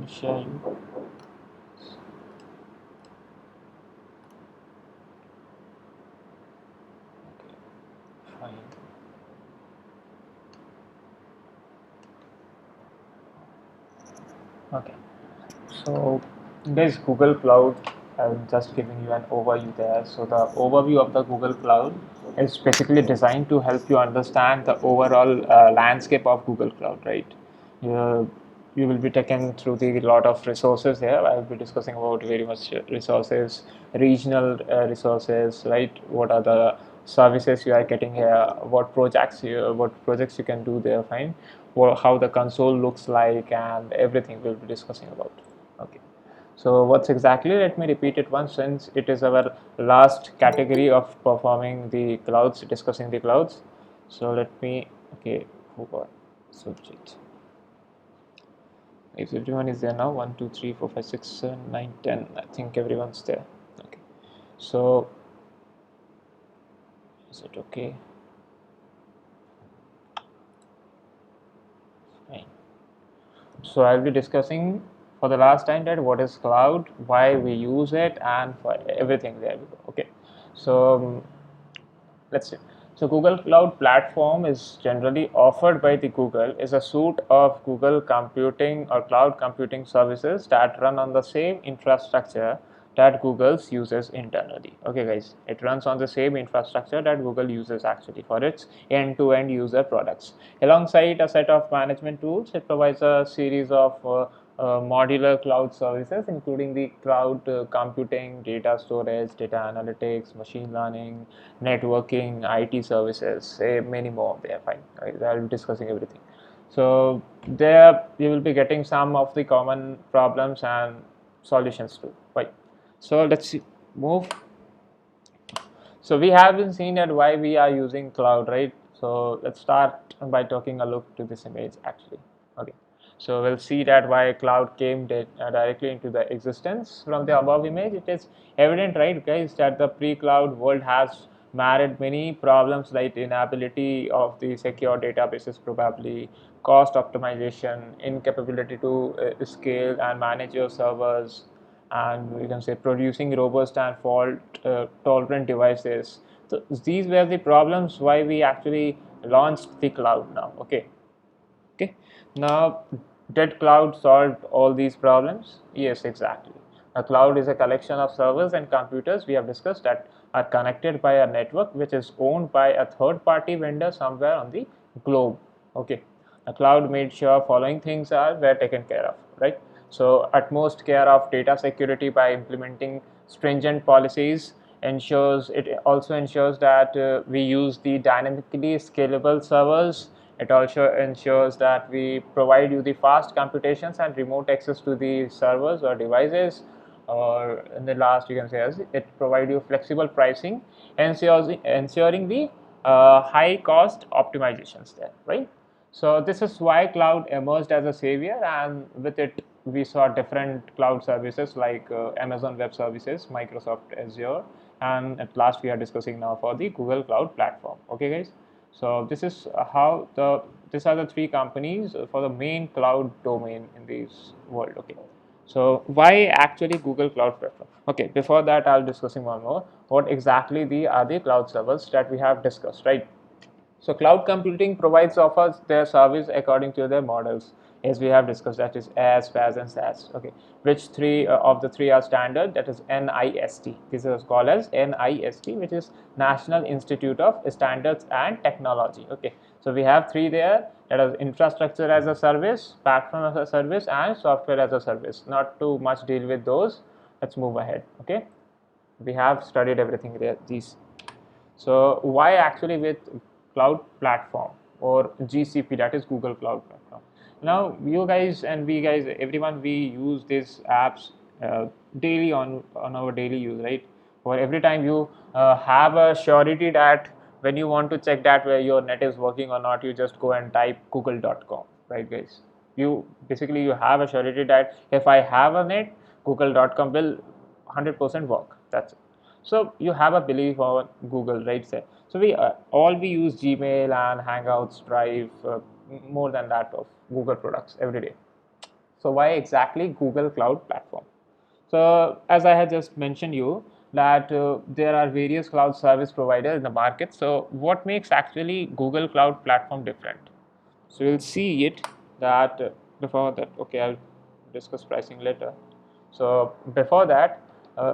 share you. Fine. Okay. So there's Google Cloud. I'm just giving you an overview there. So the overview of the Google Cloud is basically designed to help you understand the overall landscape of Google Cloud, right? You, you will be taken through the lot of resources here. I will be discussing about very much resources, regional resources, right? What are the services you are getting here? What projects you can do there? Fine. How the console looks like, and everything we'll be discussing about. Okay. So what's exactly? Let me repeat it once, since it is our last category of performing the clouds, discussing the clouds. So let me. Okay. Who got subject? If everyone is there now, 1, 2, 3, 4, 5, 6, 7, 9, 10. I think everyone's there. Okay. So is it okay? Fine. So I'll be discussing for the last time that what is cloud, why we use it, and for everything there we go. Okay. So let's see. So Google Cloud Platform is generally offered by the Google is a suite of Google computing or cloud computing services that run on the same infrastructure that Google's uses internally. Okay, guys, it runs on the same infrastructure that Google uses actually for its end-to-end user products. Alongside a set of management tools, it provides a series of modular cloud services, including the cloud computing, data storage, data analytics, machine learning, networking, IT services, say many more. They are fine. I'll be discussing everything. So there you will be getting some of the common problems and solutions too. Right. So let's see, move. So we have been seeing that why we are using cloud, right? So let's start by taking a look to this image actually. Okay. So we'll see that why cloud came directly into the existence from the above image. It is evident, right, guys, that the pre-cloud world has married many problems like inability of the secure databases, probably cost optimization, incapability to scale and manage your servers, and you can say producing robust and fault tolerant devices. So these were the problems why we actually launched the cloud now. Okay, now did cloud solve all these problems? Yes, exactly. A cloud is a collection of servers and computers we have discussed that are connected by a network which is owned by a third party vendor somewhere on the globe. Okay, the cloud made sure following things are were taken care of, right? So utmost care of data security by implementing stringent policies ensures it also ensures that we use the dynamically scalable servers. It also ensures that we provide you the fast computations and remote access to the servers or devices, or in the last you can say as it provide you flexible pricing, ensuring the high cost optimizations there, right? So this is why cloud emerged as a savior, and with it we saw different cloud services like Amazon Web Services, Microsoft Azure, and at last we are discussing now for the Google Cloud Platform. Okay, guys. So this is how these are the three companies for the main cloud domain in this world. Okay. So why actually Google Cloud Platform? Okay, before that I'll discussing one more. What exactly the are the cloud servers that we have discussed, right? So cloud computing provides offers their service according to their models, as we have discussed. That is IaaS, PaaS, and SaaS. Okay, which three of the three are standard? That is NIST. This is called as NIST, which is National Institute of Standards and Technology. Okay, so we have three there. That is infrastructure as a service, platform as a service, and software as a service. Not too much deal with those. Let's move ahead. Okay, we have studied everything there. These. So why actually with cloud platform or GCP, that is Google Cloud Platform. Now you guys and we guys, everyone, we use these apps daily on our daily use, right? For every time you have a surety that when you want to check that where your net is working or not, you just go and type google.com, right, guys? You basically you have a surety that if I have a net, google.com will 100% work. That's it. So you have a belief on Google, right? Sir? So we all we use Gmail and Hangouts, Drive, more than that of Google products every day. So why exactly Google Cloud Platform? So as I had just mentioned you that there are various cloud service providers in the market. So what makes actually Google Cloud Platform different? So we'll see it that before that, okay, I'll discuss pricing later. So before that,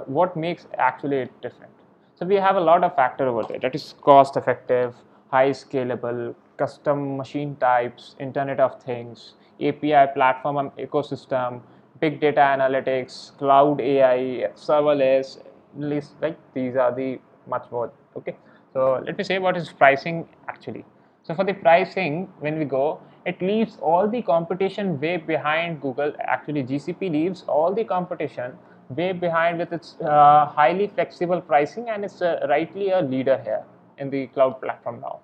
what makes actually it different? So we have a lot of factor over there. That is cost effective, high scalable, custom machine types, Internet of Things, API platform and ecosystem, big data analytics, cloud AI, serverless, list like these are the much more. Okay. So let me say what is pricing actually. So for the pricing, when we go, it leaves all the competition way behind Google. Actually, GCP leaves all the competition way behind with its highly flexible pricing, and it's rightly a leader here in the cloud platform now.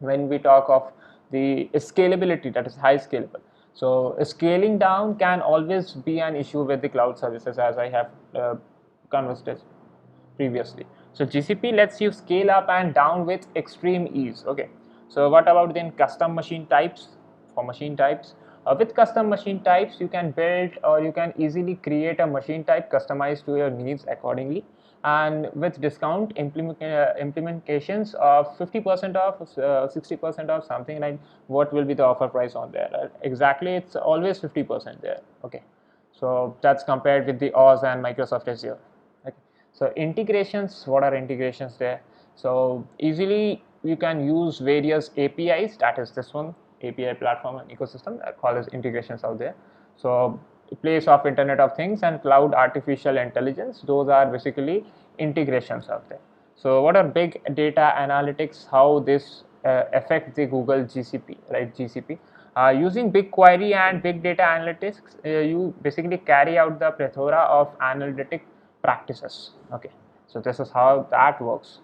When we talk of the scalability, that is high scalable. So scaling down can always be an issue with the cloud services, as I have conversed previously. So GCP lets you scale up and down with extreme ease. Okay. So what about then custom machine types? For machine types, with custom machine types, you can build or you can easily create a machine type customized to your needs accordingly. And with discount implementations of 50% off, 60% off, something like what will be the offer price on there? Right? Exactly, it's always 50% there. Okay. So that's compared with the Oz and Microsoft Azure. Okay. So integrations, what are integrations there? So easily you can use various APIs, that is this one, API platform and ecosystem, called as integrations out there. So place of Internet of Things and cloud artificial intelligence, those are basically integrations out there. So what are big data analytics, how this affect the Google GCP, right? GCP. Using BigQuery and big data analytics, you basically carry out the plethora of analytic practices. Okay, so this is how that works.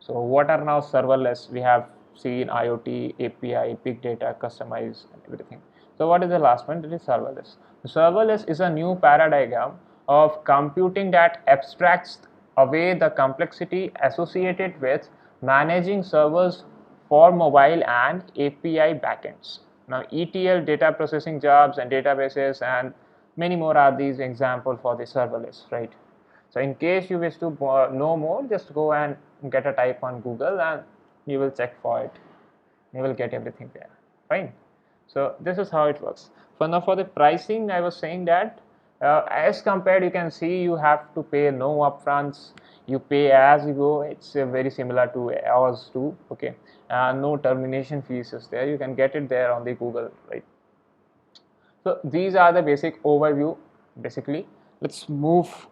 So what are now serverless? We have seen IoT, API, big data, customize, and everything. So what is the last one? It is serverless. Serverless is a new paradigm of computing that abstracts away the complexity associated with managing servers for mobile and API backends. Now ETL, data processing jobs and databases, and many more are these examples for the serverless, right? So in case you wish to know more, just go and get a type on Google and you will check for it. You will get everything there. Fine. So this is how it works. For now, for the pricing, I was saying that as compared, you can see you have to pay no upfronts. You pay as you go. It's very similar to ours too. Okay. No termination fees is there. You can get it there on the Google, right? So these are the basic overview. Basically, let's move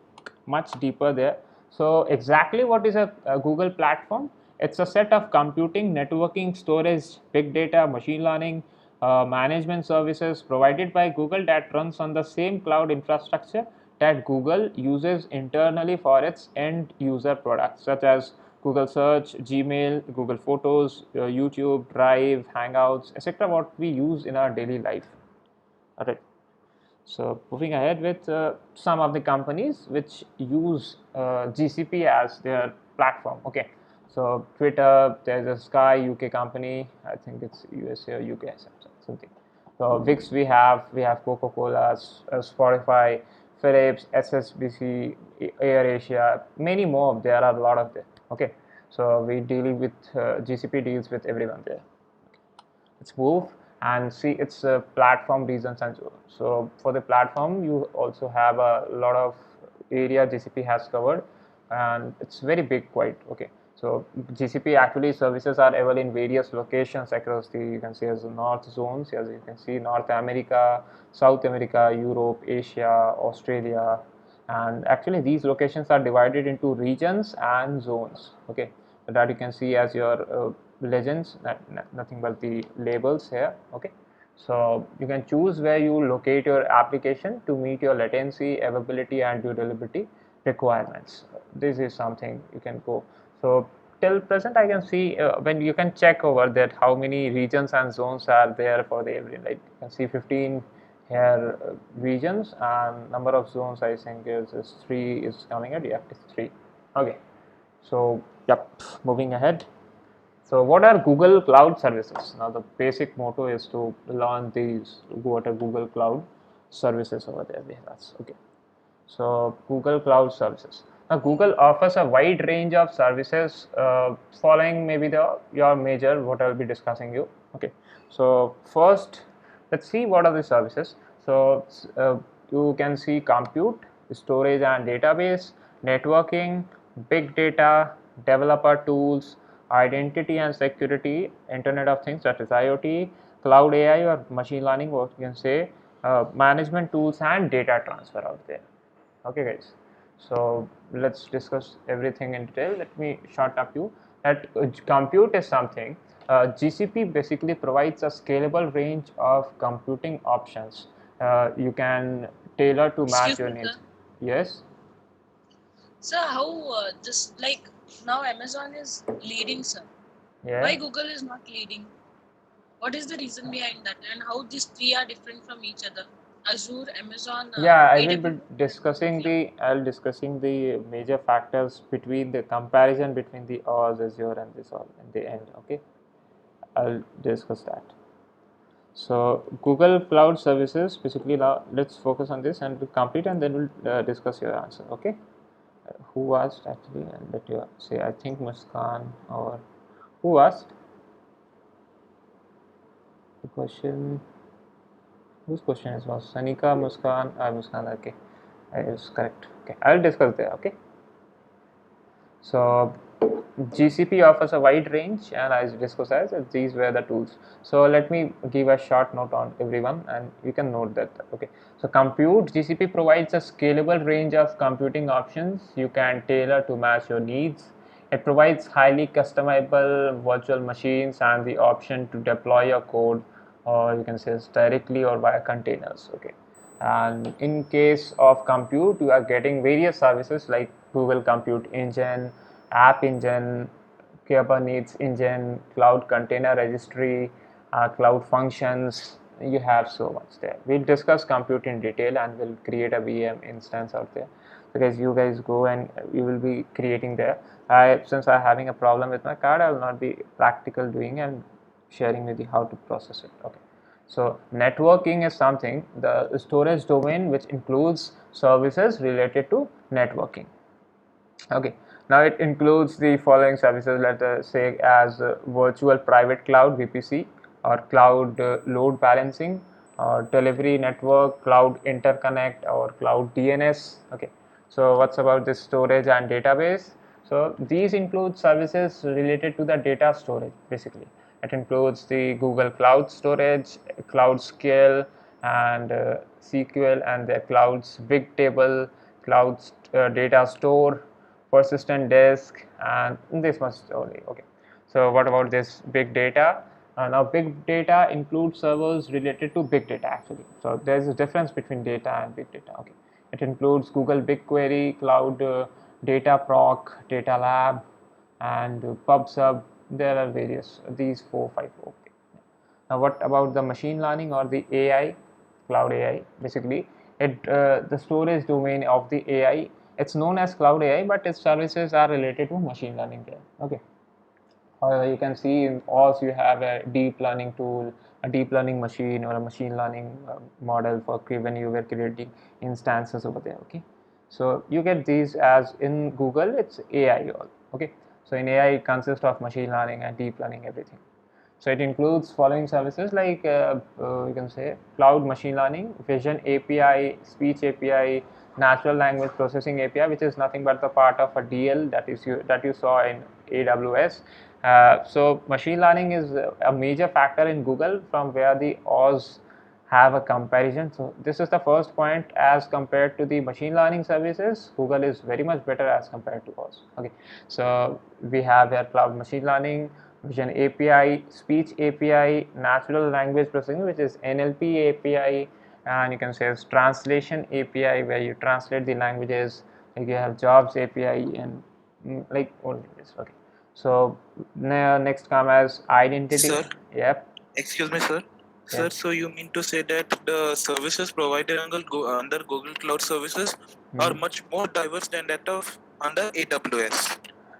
much deeper there. So exactly what is a Google platform? It's a set of computing, networking, storage, big data, machine learning, management services provided by Google that runs on the same cloud infrastructure that Google uses internally for its end user products, such as Google Search, Gmail, Google Photos, YouTube, Drive, Hangouts, etc. What we use in our daily life. All right. So moving ahead with some of the companies which use GCP as their platform. Okay. So Twitter, there's a Sky UK company. I think it's USA or UK something. So VIX we have Coca-Cola, Spotify, Philips, SSBC, AirAsia, many more. There are a lot of them. Okay. So we dealing with GCP deals with everyone there. Let's move and see its platform reasons and so for the platform you also have a lot of area GCP has covered and it's very big quite. Okay, so GCP actually services are available in various locations across the, you can see as the north zones, as you can see North America, South America, Europe, Asia, Australia, and actually these locations are divided into regions and zones. Okay, that you can see as your legends, nothing but the labels here. Okay, so you can choose where you locate your application to meet your latency, availability, and durability requirements. This is something you can go. So till present I can see when you can check over that how many regions and zones are there for the every, like you can see 15 here regions and number of zones I think is 3 is coming at, yeah, it's 3. Okay, so yep, moving ahead. So what are Google Cloud services? Now the basic motto is to launch these, go to Google Cloud services over there. Okay. So Google Cloud Services. Now Google offers a wide range of services following maybe your major what I'll be discussing you. Okay. So first, let's see what are the services. So you can see compute, storage and database, networking, big data, developer tools, identity and security, Internet of Things, that is IoT, cloud AI or machine learning, what you can say, management tools and data transfer out there. Okay guys, so let's discuss everything in detail. Let me short up you that compute is something. GCP basically provides a scalable range of computing options. You can tailor to match Excuse your me, sir. needs. Yes. Sir, how this like now Amazon is leading, sir? Yeah. Why Google is not leading? What is the reason behind that, and how these three are different from each other? Azure, Amazon, Yeah, I will be AWS, and Google discussing Cloud. I'll discussing the major factors between the comparison between the Oz, Azure, and this all in the end. Okay, I'll discuss that. So Google Cloud Services, basically now let's focus on this and complete, and then we'll discuss your answer. Okay. Who asked actually? And let you say. I think Muskan or who asked the question? Whose question is was Sanika, Muskan, Muskan. Okay, is correct. Okay, I'll discuss there. Okay. So GCP offers a wide range, and as discussed as these were the tools. So let me give a short note on everyone, and you can note that. Okay. So compute GCP provides a scalable range of computing options you can tailor to match your needs. It provides highly customizable virtual machines and the option to deploy your code, or you can say directly or via containers. Okay. And in case of compute, you are getting various services like Google Compute Engine, App Engine, Kubernetes Engine, Cloud Container Registry, Cloud Functions. You have so much there. We'll discuss compute in detail and we'll create a VM instance out there. Because you guys go and you will be creating there. Since I'm having a problem with my card, I will not be practical doing and sharing with you how to process it. Okay. So networking is something, the storage domain which includes services related to networking. Okay, now it includes the following services, let us say as virtual private cloud VPC or cloud load balancing or delivery network, cloud interconnect or cloud DNS. Okay, so what's about this storage and database? So these include services related to the data storage basically. It includes the Google Cloud Storage, Cloud Scale, and SQL and the Cloud's Big Table, Cloud's Data Store, persistent disk, and this much only. Okay. So what about this big data? Now big data includes servers related to big data actually. So there's a difference between data and big data. Okay. It includes Google BigQuery, Cloud Data Proc, Data Lab, and PubSub. There are various these 4 5. Okay. Now what about the machine learning or the AI, cloud AI? Basically, the storage domain of the AI. It's known as cloud AI, but its services are related to machine learning there. Okay. You can see in OS you have a deep learning tool, a deep learning machine, or a machine learning model for when you were creating instances over there. Okay, so you get these as in Google, it's AI all. Okay, so in AI it consists of machine learning and deep learning everything. So it includes following services like you can say cloud machine learning, vision API, speech API, natural language processing API, which is nothing but the part of a DL that you saw in AWS. So machine learning is a major factor in Google from where the Oz have a comparison. So this is the first point as compared to the machine learning services. Google is very much better as compared to Oz. Okay, so we have here cloud machine learning, vision API, speech API, natural language processing, which is NLP API, and you can say it's translation API where you translate the languages. Like you have jobs API and like all this. Okay, so next come as identity. Sir, Yep. excuse me, sir. Yeah. Sir, so you mean to say that the services provided under Google Cloud Services are Mhm. much more diverse than that of under AWS?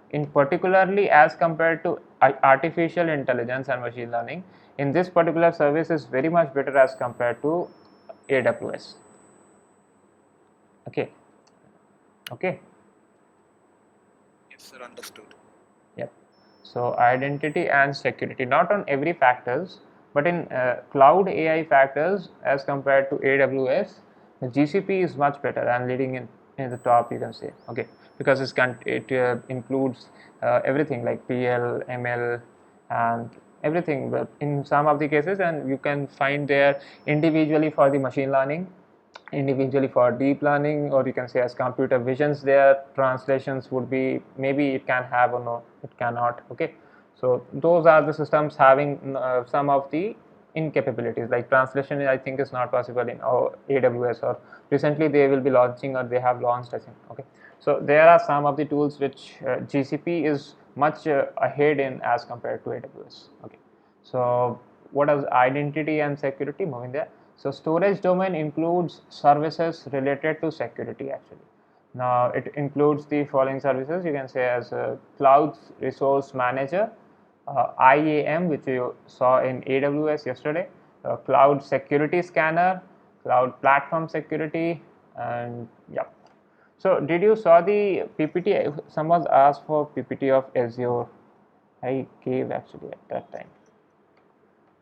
In particularly as compared to artificial intelligence and machine learning, in this particular service is very much better as compared to AWS. Okay. Okay. Yes, sir. Understood. Yep. So identity and security, not on every factors, but in cloud AI factors as compared to AWS, the GCP is much better and leading in the top, you can say. Okay, because it includes everything like PL, ML, and everything. But in some of the cases, and you can find there individually for the machine learning, individually for deep learning, or you can say as computer visions, their translations would be maybe it can have or no, it cannot. Okay, so those are the systems having some of the incapabilities, like translation I think is not possible in AWS, or recently they will be launching or they have launched, I think. Okay, so there are some of the tools which GCP is much ahead in as compared to AWS. Okay, so what is identity and security, moving there. So storage domain includes services related to security actually. Now it includes the following services, you can say as a cloud resource manager, IAM, which you saw in AWS yesterday, cloud security scanner, cloud platform security, and yeah. So did you saw the PPT? Someone asked for PPT of Azure. I gave actually at that time.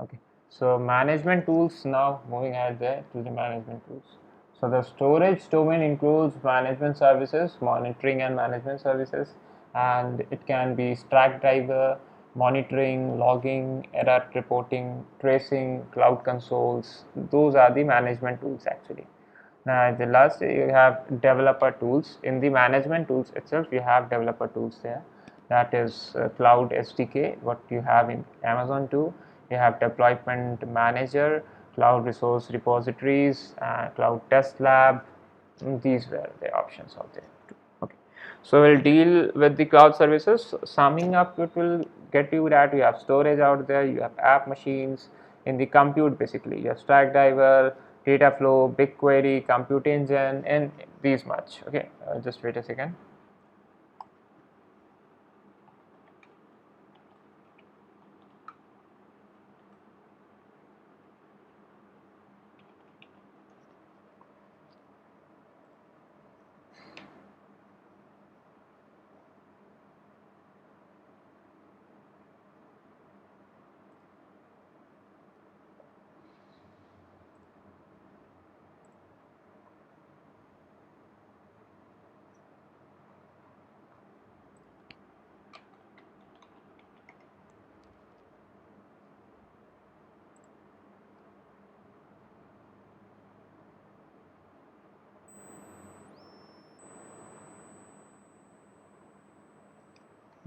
Okay, so management tools, now moving ahead there to the management tools. So the storage domain includes management services, monitoring and management services, and it can be Stackdriver, monitoring, logging, error reporting, tracing, cloud consoles. Those are the management tools actually. Now the last you have developer tools. In the management tools itself, you have developer tools there. That is Cloud SDK, what you have in Amazon too. You have deployment manager, cloud resource repositories, cloud test lab. These were the options out there too. Okay, so we'll deal with the cloud services. Summing up, it will get you that you have storage out there, you have app machines. In the compute, basically you have Stackdriver, Dataflow, BigQuery, Compute Engine, and these much. Okay, just wait a second.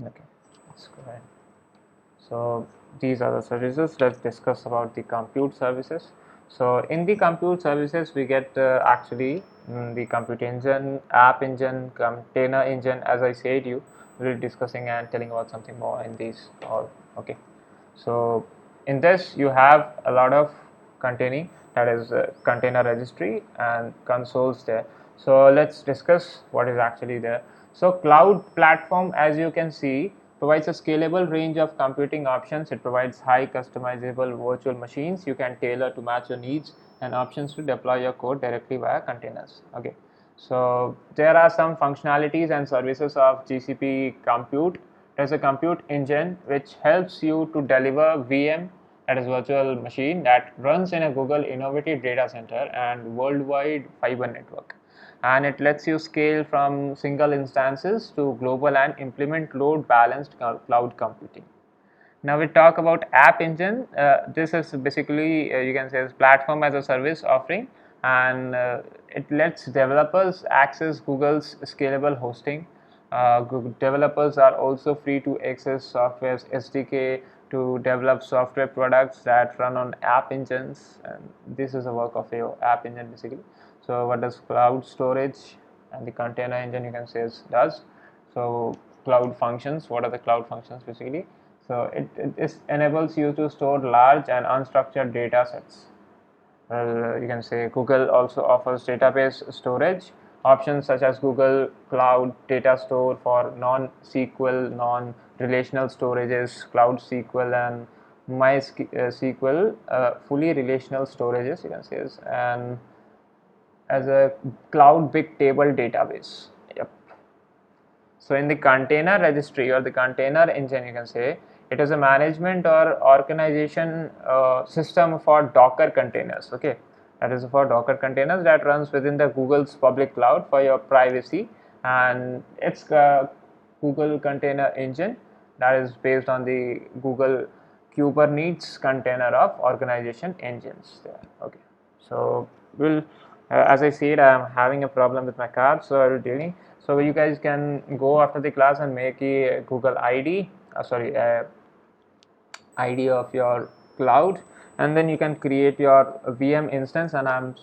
Okay, let's go ahead. So these are the services. Let's discuss about the compute services. So in the compute services, we get actually the compute engine, app engine, container engine. As I said, you will be discussing and telling about something more in these all. Okay. So in this, you have a lot of containing, that is container registry and consoles there. So let's discuss what is actually there. So cloud platform, as you can see, provides a scalable range of computing options. It provides high customizable virtual machines you can tailor to match your needs, and options to deploy your code directly via containers. Okay, so there are some functionalities and services of GCP compute. There's a compute engine which helps you to deliver VM, that is virtual machine, that runs in a Google innovative data center and worldwide fiber network. And it lets you scale from single instances to global and implement load balanced cloud computing. Now we talk about App Engine. This is basically you can say platform as a service offering, and it lets developers access Google's scalable hosting. Google developers are also free to access software's SDK to develop software products that run on app engines, and this is a work of a app engine basically. So what does cloud storage and the container engine, you can say, does? So cloud functions, what are the cloud functions basically? So it enables you to store large and unstructured data sets. Well, you can say Google also offers database storage options such as Google Cloud Data Store for non-SQL, non-relational storages, Cloud SQL, and MySQL fully relational storages, you can say, and as a cloud big table database. Yep. So in the container registry or the container engine, you can say it is a management or organization system for Docker containers. Okay, that is for Docker containers that runs within the Google's public cloud for your privacy, and it's Google Container Engine that is based on the Google Kubernetes container of organization engines there. Okay, so we'll as I said, I am having a problem with my card, so I will dealing. So you guys can go after the class and make a Google ID, ID of your cloud, and then you can create your VM instance. And I'm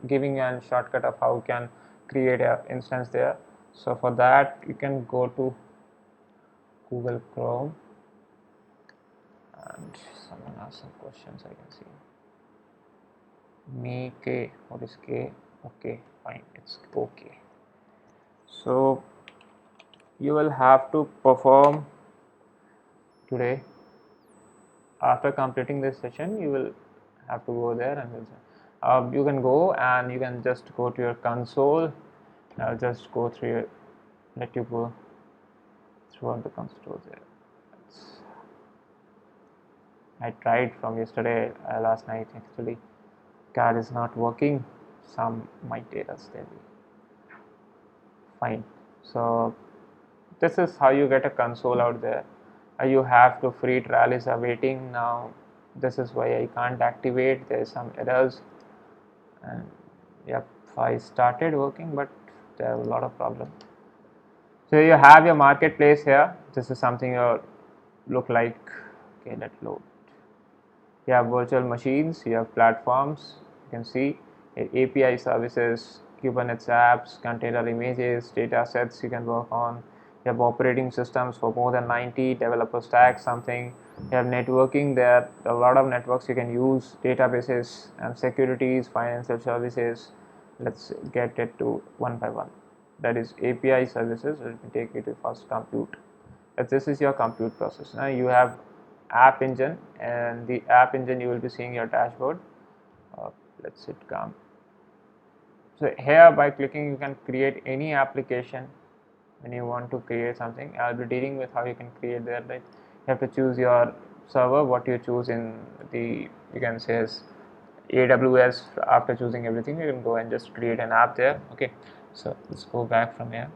giving you a shortcut of how you can create an instance there. So for that, you can go to Google Chrome, and someone asked some questions. I can see. Me K, what is K? Okay, fine, it's okay. So you will have to perform today. After completing this session, you will have to go there and you can go and you can just go to your console. I'll just go through your, let you go throughout the console there. I tried from yesterday, last night actually. CAD is not working. Some might data there. Fine. So this is how you get a console out there. You have to free trial is awaiting now. This is why I can't activate. There is some errors, and yep, I started working, but there are a lot of problems. So you have your marketplace here. This is something you look like. Okay, let's load. You have virtual machines. You have platforms. You can see API services, Kubernetes apps, container images, data sets you can work on. You have operating systems for more than 90, developer stack something. You have networking, there are a lot of networks you can use, databases and securities, financial services. Let's get it to one by one. That is API services. Let me take it to first compute. This is your compute process. Now you have app engine, and the app engine you will be seeing your dashboard. Let's hit come. So here by clicking you can create any application when you want to create something. I'll be dealing with how you can create there, right? You have to choose your server, what you choose in the, you can say as AWS. After choosing everything, you can go and just create an app there. Okay, so let's go back from here.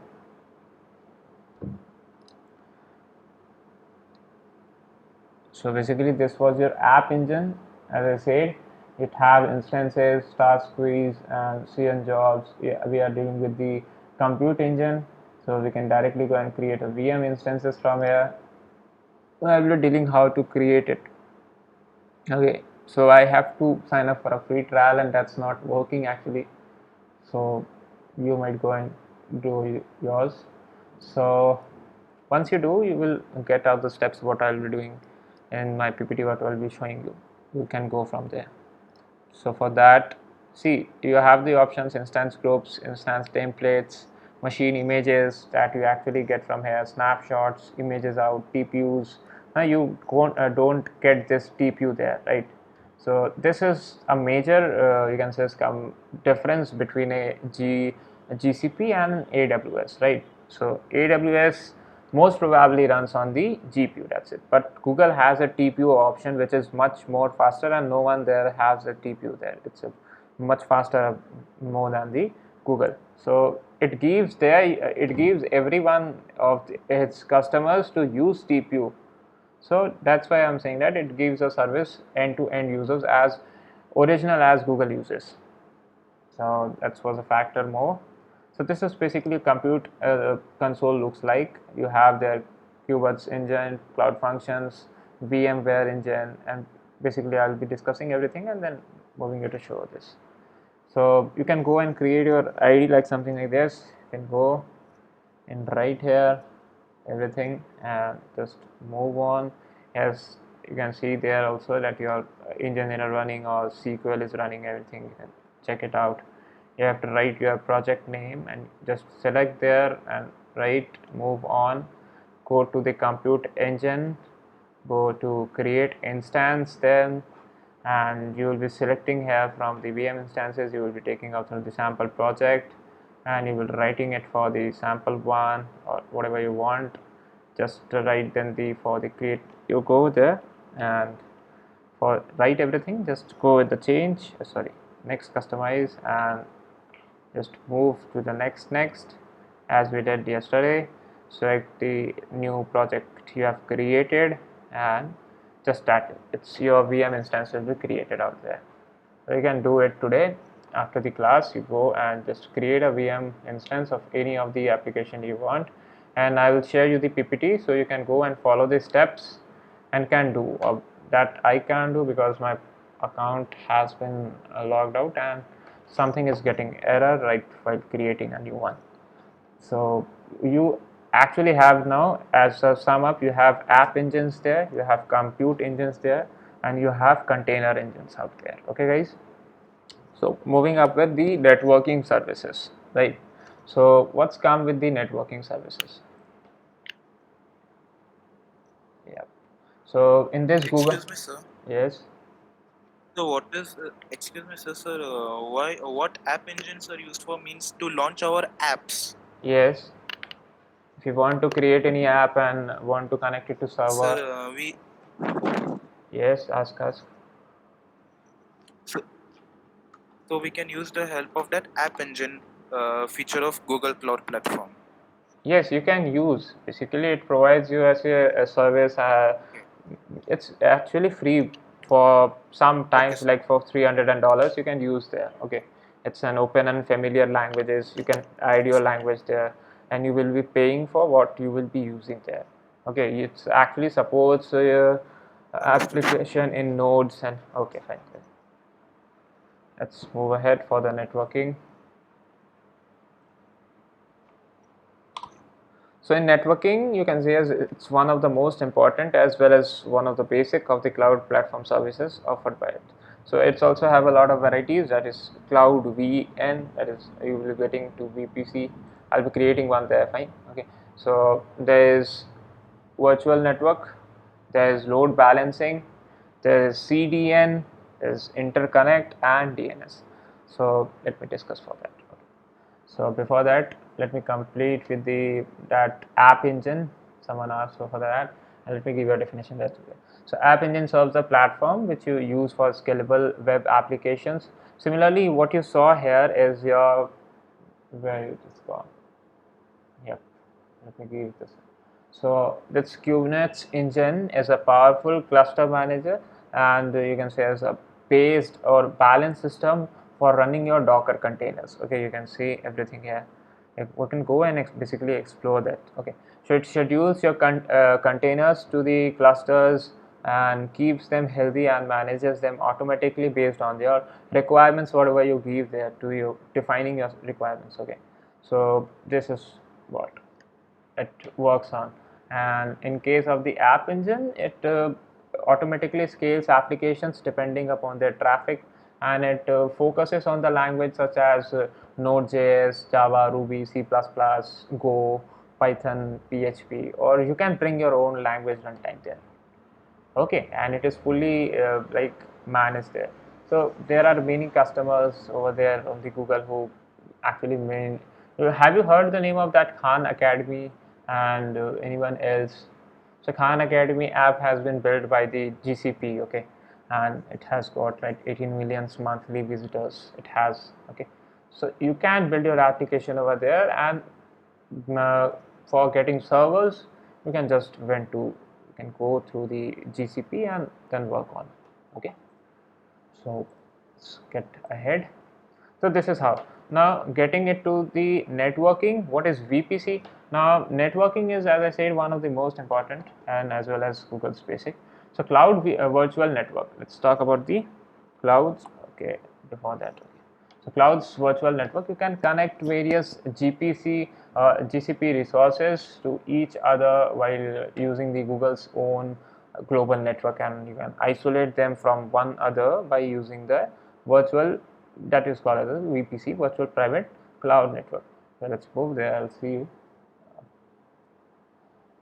So basically this was your app engine. As I said, it have instances, task queries and CN jobs. Yeah, we are dealing with the compute engine, so we can directly go and create a VM instances from here. I will be dealing how to create it. Okay, so I have to sign up for a free trial and that's not working actually, so you might go and do yours. So once you do, you will get out the steps what I'll be doing in my PPT, what I'll be showing you. You can go from there. So for that, see, you have the options: instance groups, instance templates, machine images that you actually get from here, snapshots, images out, TPUs. Now you don't get this TPU there, right? So this is a major you can say difference between a GCP and AWS, right? So AWS most probably runs on the GPU, that's it. But Google has a TPU option which is much more faster, and no one there has a TPU there. It's a much faster more than the Google. So it gives every one of its customers to use TPU. So that's why I'm saying that it gives a service end to end users as original as Google uses. So that was a factor more. So this is basically compute console looks like. You have their Kubernetes engine, cloud functions, VMware engine, and basically I'll be discussing everything and then moving you to show this. So you can go and create your ID like something like this. You can go and write here everything and just move on. As you can see there also that your engine is running or SQL is running, everything you can check it out. You have to write your project name and just select there and write, move on, go to the compute engine, go to create instance, then and you will be selecting here from the VM instances. You will be taking out the sample project, and you will writing it for the sample one or whatever you want. Just write then the for the create. You go there and for write everything. Just go with the change. Sorry, next customize and just move to the next as we did yesterday. Select the new project you have created and just start it. It's your VM instance will be created out there. So you can do it today after the class. You go and just create a VM instance of any of the application you want, and I will share you the PPT so you can go and follow the steps and can do that. I can do because my account has been logged out and something is getting error right while creating a new one. So you actually have now, as a sum up, you have app engines there, you have compute engines there, and you have container engines out there. Okay guys, so moving up with the networking services, right? So what's come with the networking services? Yeah, so in this Google, Excuse me, sir. yes, So what is? Excuse me, sir. Why? What app engines are used for? Means to launch our apps. yes, if you want to create any app and want to connect it to Sir, server, we yes, ask. so, so we can use the help of that app engine feature of Google Cloud Platform. Yes, you can use. Basically, it provides you as a service. Okay. It's actually free for some Okay, times, sir. like for $300 you can use there. Okay, it's an open and familiar languages. You can add your language there, and you will be paying for what you will be using there. Okay, it actually supports Understood. application in nodes and okay, fine. Let's move ahead for the networking. So in networking, you can say as it's one of the most important as well as one of the basic of the cloud platform services offered by it. So it's also have a lot of varieties, that is cloud VN, that is you will be getting to VPC. I'll be creating one there, fine. Okay. So there is virtual network, there is load balancing, there is CDN, there is interconnect and DNS. So let me discuss for that. Okay. So before that, let me complete with the that app engine. Someone asked for that, and let me give you a definition there. So app engine serves a platform which you use for scalable web applications. Similarly, what you saw here is your where it is gone. Yep. Let me give this. So this Kubernetes engine is a powerful cluster manager, and you can say as a based or balanced system for running your Docker containers. Okay, you can see everything here. We can go and basically explore that. Okay, so it schedules your containers to the clusters and keeps them healthy and manages them automatically based on your requirements, whatever you give there to you, defining your requirements. Okay, so this is what it works on. And in case of the app engine, it automatically scales applications depending upon their traffic, and it focuses on the language such as Node.js, Java, Ruby, C++, Go, Python, PHP, or you can bring your own language runtime there. Okay, and it is fully like managed there. So there are many customers over there on the Google who actually main. Have you heard the name of that Khan Academy and anyone else? So Khan Academy app has been built by the GCP, okay, and it has got like 18 million monthly visitors. It has, okay, so you can build your application over there, and uh, for getting servers, you can just went to you can go through the GCP and then work on. Okay, so let's get ahead. So this is how. Now getting it to the networking, what is VPC? Now networking is, as I said, one of the most important and as well as Google's basic. So virtual network. Let's talk about the clouds. Okay, before that. Okay. So clouds virtual network, you can connect various GCP resources to each other while using the Google's own global network, and you can isolate them from one other by using the virtual, that is called as a VPC, virtual private cloud network. So let's move there. I'll see you.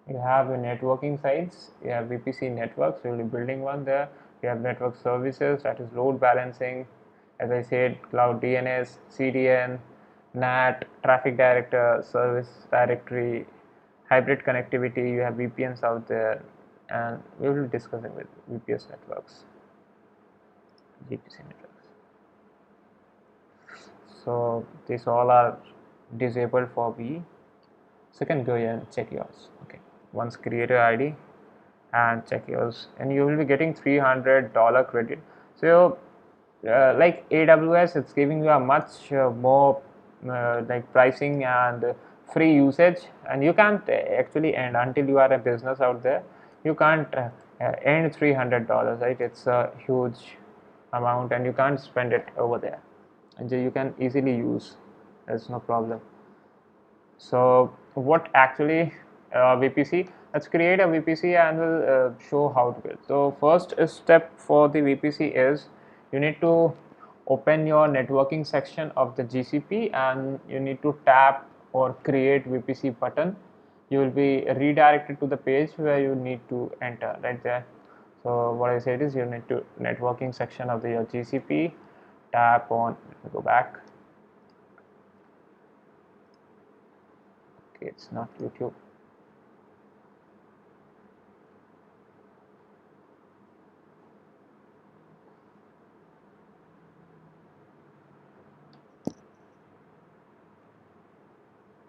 You have your networking sites, you have VPC networks, so you'll be building one there. We have network services, that is load balancing, as I said, cloud DNS, CDN, NAT, traffic director, service directory, hybrid connectivity. You have VPNs out there, and we will be discussing with VPS networks, VPC networks. So these all are disabled for V. So you can go here and check yours. Okay, once create your ID and check yours, and you will be getting $300 credit. So like AWS, it's giving you a much more like pricing and free usage, and you can't actually end until you are a business out there. You can't end $300, right? It's a huge amount, and you can't spend it over there. And you can easily use. There's no problem. So what actually VPC? Let's create a VPC and we'll show how to build. So first step for the VPC is you need to open your networking section of the GCP and you need to tap or create VPC button. You will be redirected to the page where you need to enter right there. So what I said is you need to networking section of your GCP, tap on, let me go back. Okay, it's not YouTube.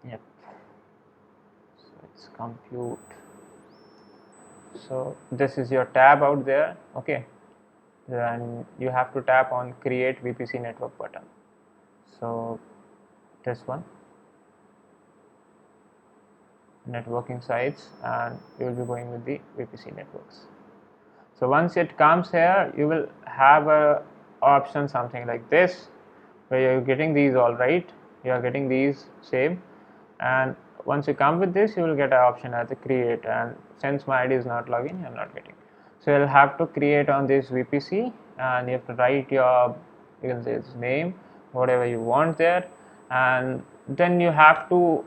Yep. So it's compute. So this is your tab out there. Okay. Then you have to tap on create VPC network button. So this one, networking sites, and you will be going with the VPC networks. So once it comes here, you will have a option something like this, where you're getting these all right. You are getting these same, and once you come with this, you will get an option as a create. And since my ID is not login, I'm not getting. So you'll have to create on this VPC, and you have to write your, you can say its name, whatever you want there, and then you have to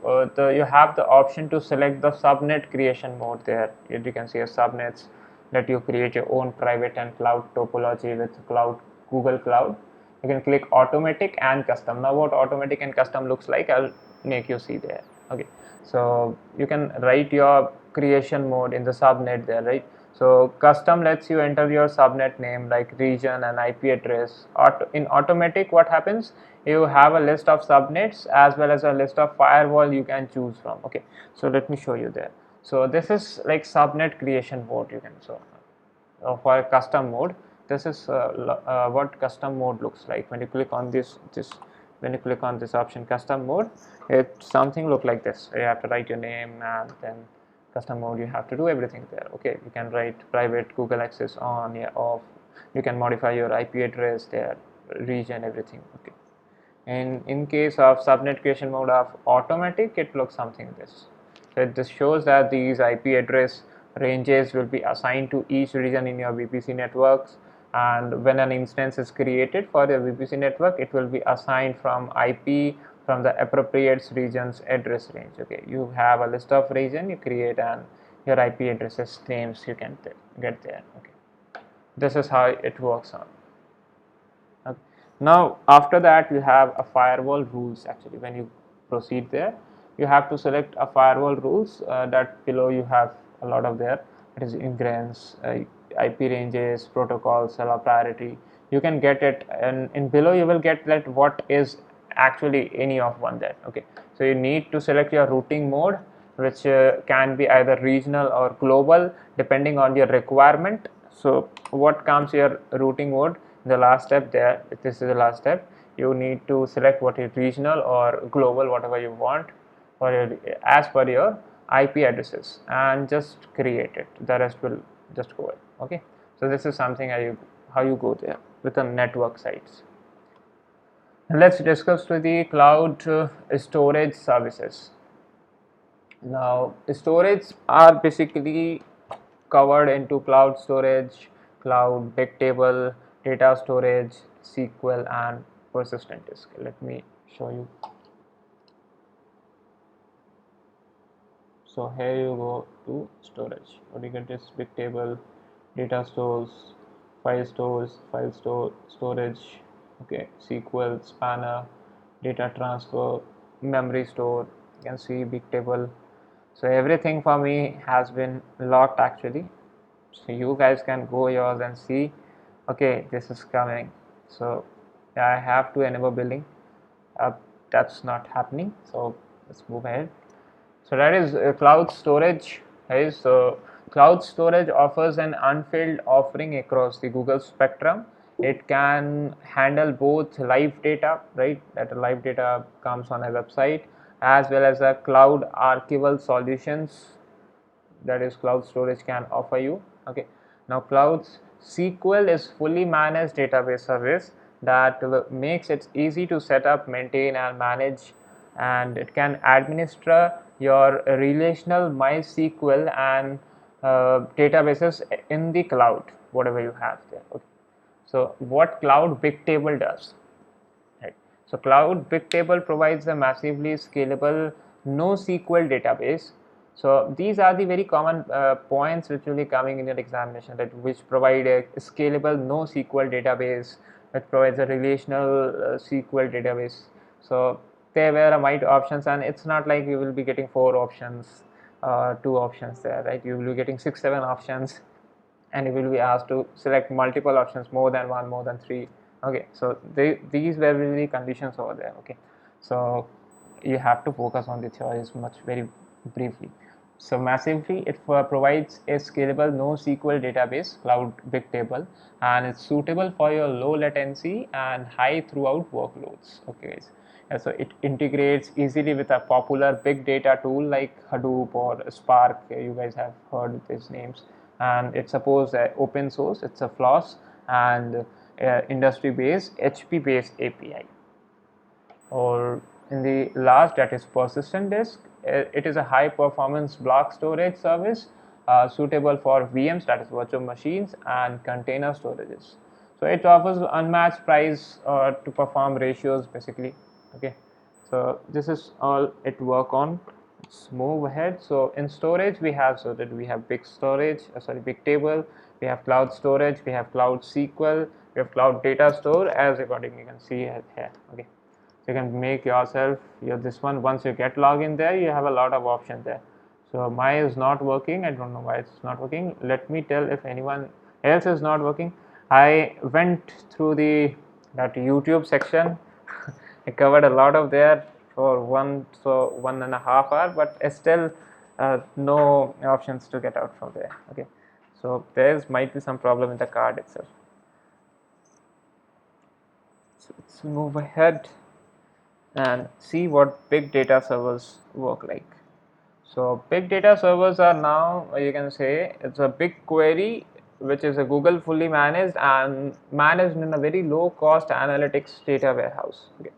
you have the option to select the subnet creation mode there. You can see a subnets, that you create your own private and cloud topology with cloud, Google Cloud. You can click automatic and custom. Now what automatic and custom looks like, I'll make you see there. Okay, so you can write your creation mode in the subnet there, right? So custom lets you enter your subnet name like region and IP address. In automatic, what happens, you have a list of subnets as well as a list of firewall you can choose from. Okay, so let me show you there. So this is like subnet creation mode, you can. So for a custom mode, this is what custom mode looks like. When you click on this when you click on this option custom mode, it something look like this. You have to write your name, and then custom mode, you have to do everything there. Okay, you can write private Google access on, yeah, off. You can modify your IP address there, region, everything. Okay, and in case of subnet creation mode of automatic, it looks something this. So this shows that these IP address ranges will be assigned to each region in your VPC networks, and when an instance is created for the VPC network, it will be assigned from IP from the appropriate region's address range. Okay, you have a list of region you create, and your IP addresses names you can get there. Okay, this is how it works on. Okay. Now after that, you have a firewall rules. Actually, when you proceed there, you have to select a firewall rules, that below you have a lot of there. It is ingress, IP ranges, protocols, server priority. You can get it, and in below you will get that what is actually any of one there. Okay, so you need to select your routing mode, which can be either regional or global depending on your requirement. So what comes your routing mode, the last step there, this is the last step. You need to select what is regional or global, whatever you want for your, as per your IP addresses, and just create it. The rest will just go in. Okay, so this is something how you go there with the network sites. And let's discuss with the cloud storage services. Now storage are basically covered into cloud storage, cloud bigtable, data storage, SQL, and persistent disk. Let me show you. So here you go to storage. What you get is bigtable, data stores, storage, okay, SQL, Spanner, data transfer, memory store. You can see Bigtable. So everything for me has been locked actually. So you guys can go yours and see, okay, this is coming. So I have to enable billing. Uh, that's not happening. So let's move ahead. So that is cloud storage. Guys. So cloud storage offers an unfilled offering across the Google spectrum. It can handle both live data, right? That live data comes on a website, as well as a cloud archival solutions that is cloud storage can offer you. Okay, now clouds SQL is fully managed database service that makes it easy to set up, maintain and manage, and it can administer your relational MySQL and databases in the cloud, whatever you have there. Okay. So what Cloud Bigtable does, right? So Cloud Bigtable provides a massively scalable NoSQL database. So these are the very common points which will be coming in your examination, that which provide a scalable NoSQL database, which provides a relational SQL database. So there were a wide options, and it's not like you will be getting 4 options, 2 options there, right? You will be getting 6, 7 options, and you will be asked to select multiple options, more than one, more than three. Okay, so these were really conditions over there. Okay, so you have to focus on the theories much very briefly. So massively it provides a scalable NoSQL database, Cloud Bigtable, and it's suitable for your low latency and high throughput workloads. Okay guys. So it integrates easily with a popular big data tool like Hadoop or Spark. You guys have heard these names, and it supports open source. It's a FLOSS and industry based HP based API. Or in the last, that is persistent disk. It is a high performance block storage service suitable for VMs, that is virtual machines, and container storages. So it offers unmatched price to perform ratios basically. Okay, so this is all it work on. Let's move ahead. So in storage we have, so that we have big storage, Bigtable, we have cloud storage, we have cloud SQL, we have cloud data store, as according you can see here. Okay, so you can make yourself this one. Once you get login there, you have a lot of options there. So mine is not working. I don't know why it's not working. Let me tell if anyone else is not working. I went through that YouTube section. I covered a lot of there for 1.5 hour, but still no options to get out from there. Okay, so there might be some problem in the card itself. So let's move ahead and see what big data servers work like. So big data servers are now, you can say, it's a BigQuery, which is a Google fully managed and managed in a very low cost analytics data warehouse. Okay.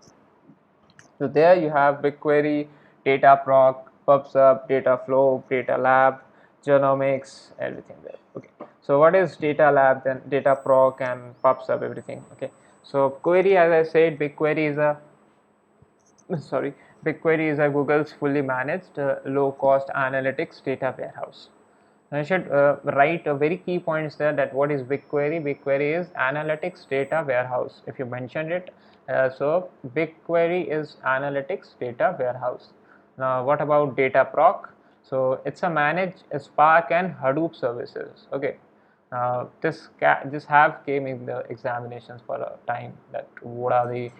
So there you have BigQuery, Dataproc, PubSub, Dataflow, Data Lab, Genomics, everything there. Okay. So what is Data Lab, then Dataproc and PubSub, everything. Okay. So query, as I said, BigQuery is a BigQuery is a Google's fully managed low-cost analytics data warehouse. I should write a very key points there, that what is BigQuery? BigQuery is analytics data warehouse. If you mentioned it, so BigQuery is analytics data warehouse. Now, what about Dataproc? So it's a managed Spark and Hadoop services. Okay. This have came in the examinations for a time, that what are the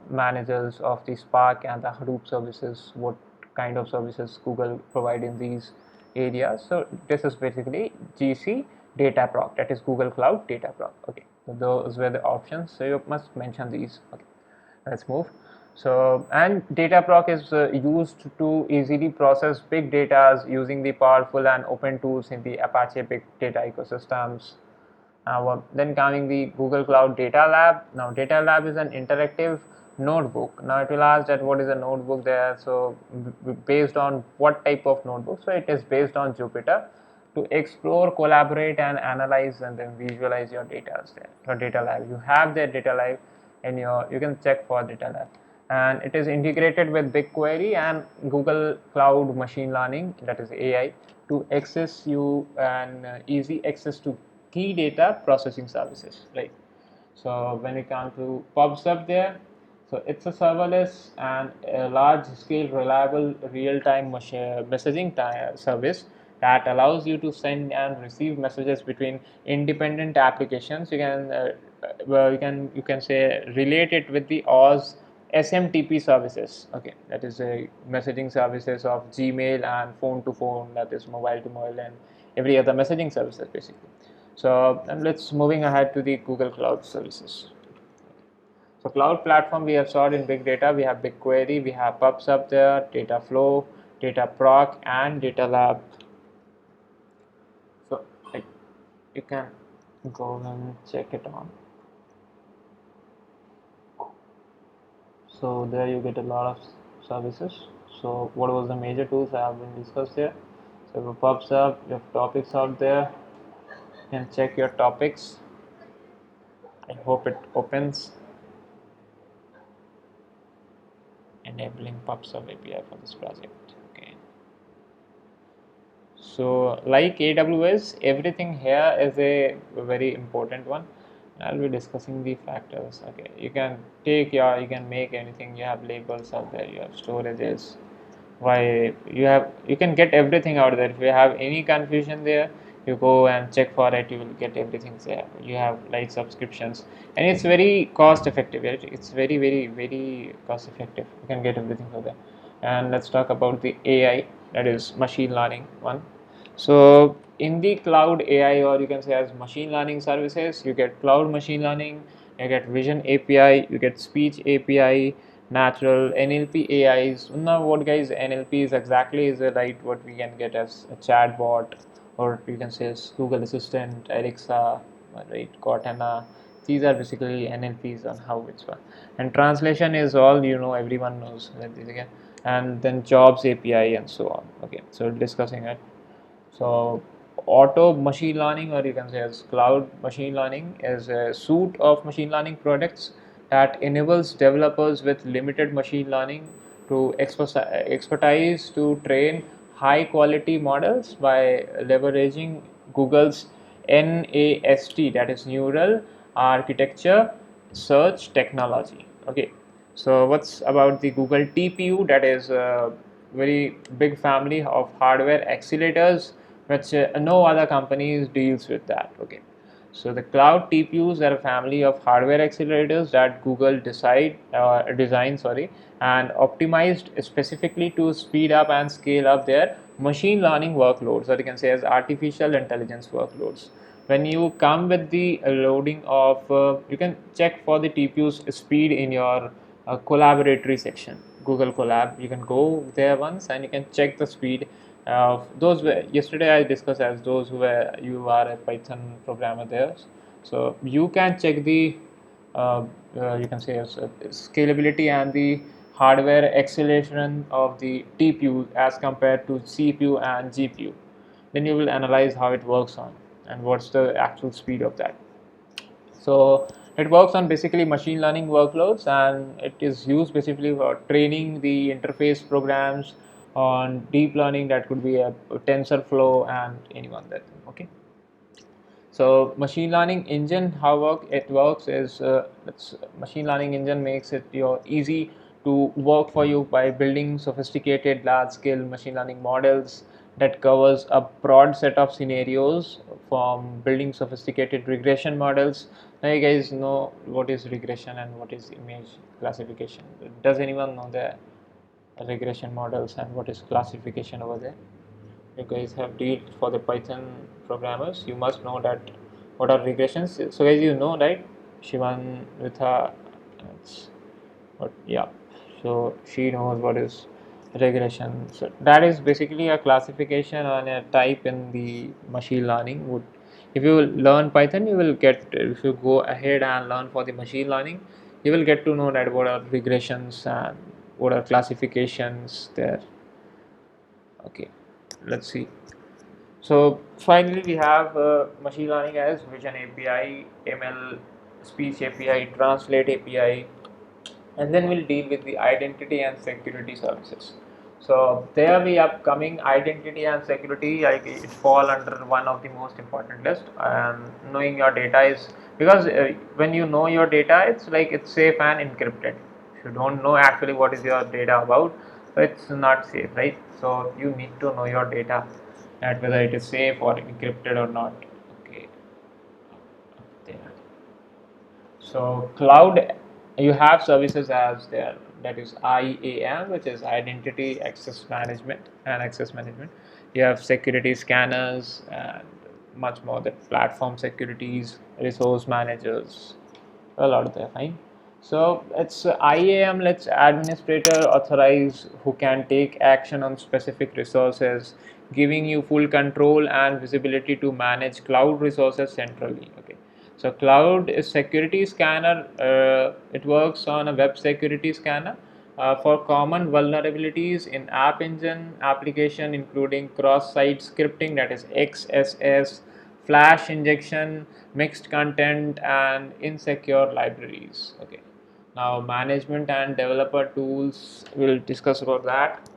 managers of the Spark and the Hadoop services, what kind of services Google provide in these areas. So this is basically GC Dataproc, that is Google Cloud Dataproc. Okay, so those were the options, so you must mention these. Okay, let's move. So, and Dataproc is used to easily process big data using the powerful and open tools in the Apache Big Data ecosystems. Then coming the Google Cloud Data Lab. Now Data Lab is an interactive notebook. Now it will ask that what is a notebook there. So based on what type of notebook? So it is based on Jupyter, to explore, collaborate and analyze and then visualize your data there. For Data Lab, you have the Data Lab in your, you can check for Data Lab, and it is integrated with BigQuery and Google Cloud Machine Learning, that is AI, to access you and easy access to key data processing services, right? So when we come to PubSub there, so it's a serverless and a large-scale, reliable, real-time messaging service that allows you to send and receive messages between independent applications. You can, well, you can say relate it with the OZ SMTP services. Okay, that is a messaging services of Gmail and phone to phone, that is mobile to mobile, and every other messaging services basically. So and let's moving ahead to the Google Cloud services. So cloud platform we have stored in big data. We have BigQuery, we have PubSub there, Dataflow, Dataproc, and Data Lab. So like, you can go and check it on. So there you get a lot of services. So what was the major tools I have been discussed here? So for PubSub, you have topics out there. You can check your topics. I hope it opens. Enabling PubSub API for this project. Okay. So like AWS, everything here is a very important one. I'll be discussing the factors. Okay, you can you can make anything. You have labels out there. You have storages. Why you can get everything out there. If you have any confusion there, you go and check for it. You will get everything there. You have like subscriptions, and it's very cost effective. Right? It's very cost effective. You can get everything for there. And let's talk about the AI, that is machine learning one. So in the cloud AI, or you can say as machine learning services, you get cloud machine learning, you get vision API, you get speech API, natural NLP AIs. Now what guys NLP is exactly is right what we can get as a chatbot, or you can say as Google Assistant, Alexa, right, Cortana. These are basically NLPs on how it's work. And translation is all everyone knows that again. And then jobs API and so on. Okay, so discussing it. So auto machine learning, or you can say as cloud machine learning, is a suite of machine learning products that enables developers with limited machine learning to expertise to train high quality models by leveraging Google's NAST, that is neural architecture search technology. Okay, so what's about the Google TPU? That is a very big family of hardware accelerators which no other companies deals with that. Okay, so the cloud TPUs are a family of hardware accelerators that Google designed and optimized specifically to speed up and scale up their machine learning workloads, or you can say as artificial intelligence workloads. When you come with the loading of you can check for the TPU's speed in your collaboratory section, Google Colab. You can go there once and you can check the speed. Those were yesterday I discussed as those who were you are a Python programmer there, so you can check the uh, you can say scalability and the hardware acceleration of the TPU as compared to CPU and GPU. Then you will analyze how it works on and what's the actual speed of that. So it works on basically machine learning workloads, and it is used basically for training the interface programs on deep learning. That could be a TensorFlow and anyone that. Okay. So machine learning engine, how it works is machine learning engine makes it easy to work for you by building sophisticated large scale machine learning models that covers a broad set of scenarios, from building sophisticated regression models. Now you guys know what is regression and what is image classification. Does anyone know the regression models and what is classification over there? You guys have dealt for the Python programmers, you must know that what are regressions. So guys, right, Shivan with her, what, yeah, so she knows what is regression. So that is basically a classification on a type in the machine learning. If you learn Python, you will get, if you go ahead and learn for the machine learning, you will get to know that what are regressions and what are classifications there. Okay, let's see. So finally, we have machine learning as vision API, ML, speech API, translate API, and then we'll deal with the identity and security services. So there we have coming identity and security. Like it fall under one of the most important list. And knowing your data is because when you know your data, it's like it's safe and encrypted. If you don't know actually what is your data about, it's not safe, right? So you need to know your data, that whether it is safe or encrypted or not. Okay, there. So cloud, you have services as there, that is IAM, which is Identity Access Management and Access Management. You have security scanners and much more, the platform securities, resource managers, a lot there, fine. So it's IAM lets administrator authorize who can take action on specific resources, giving you full control and visibility to manage cloud resources centrally. Okay. So cloud is security scanner. It works on a web security scanner for common vulnerabilities in App Engine application, including cross-site scripting, that is XSS, flash injection, mixed content, and insecure libraries. Okay. Now management and developer tools, we'll discuss about that.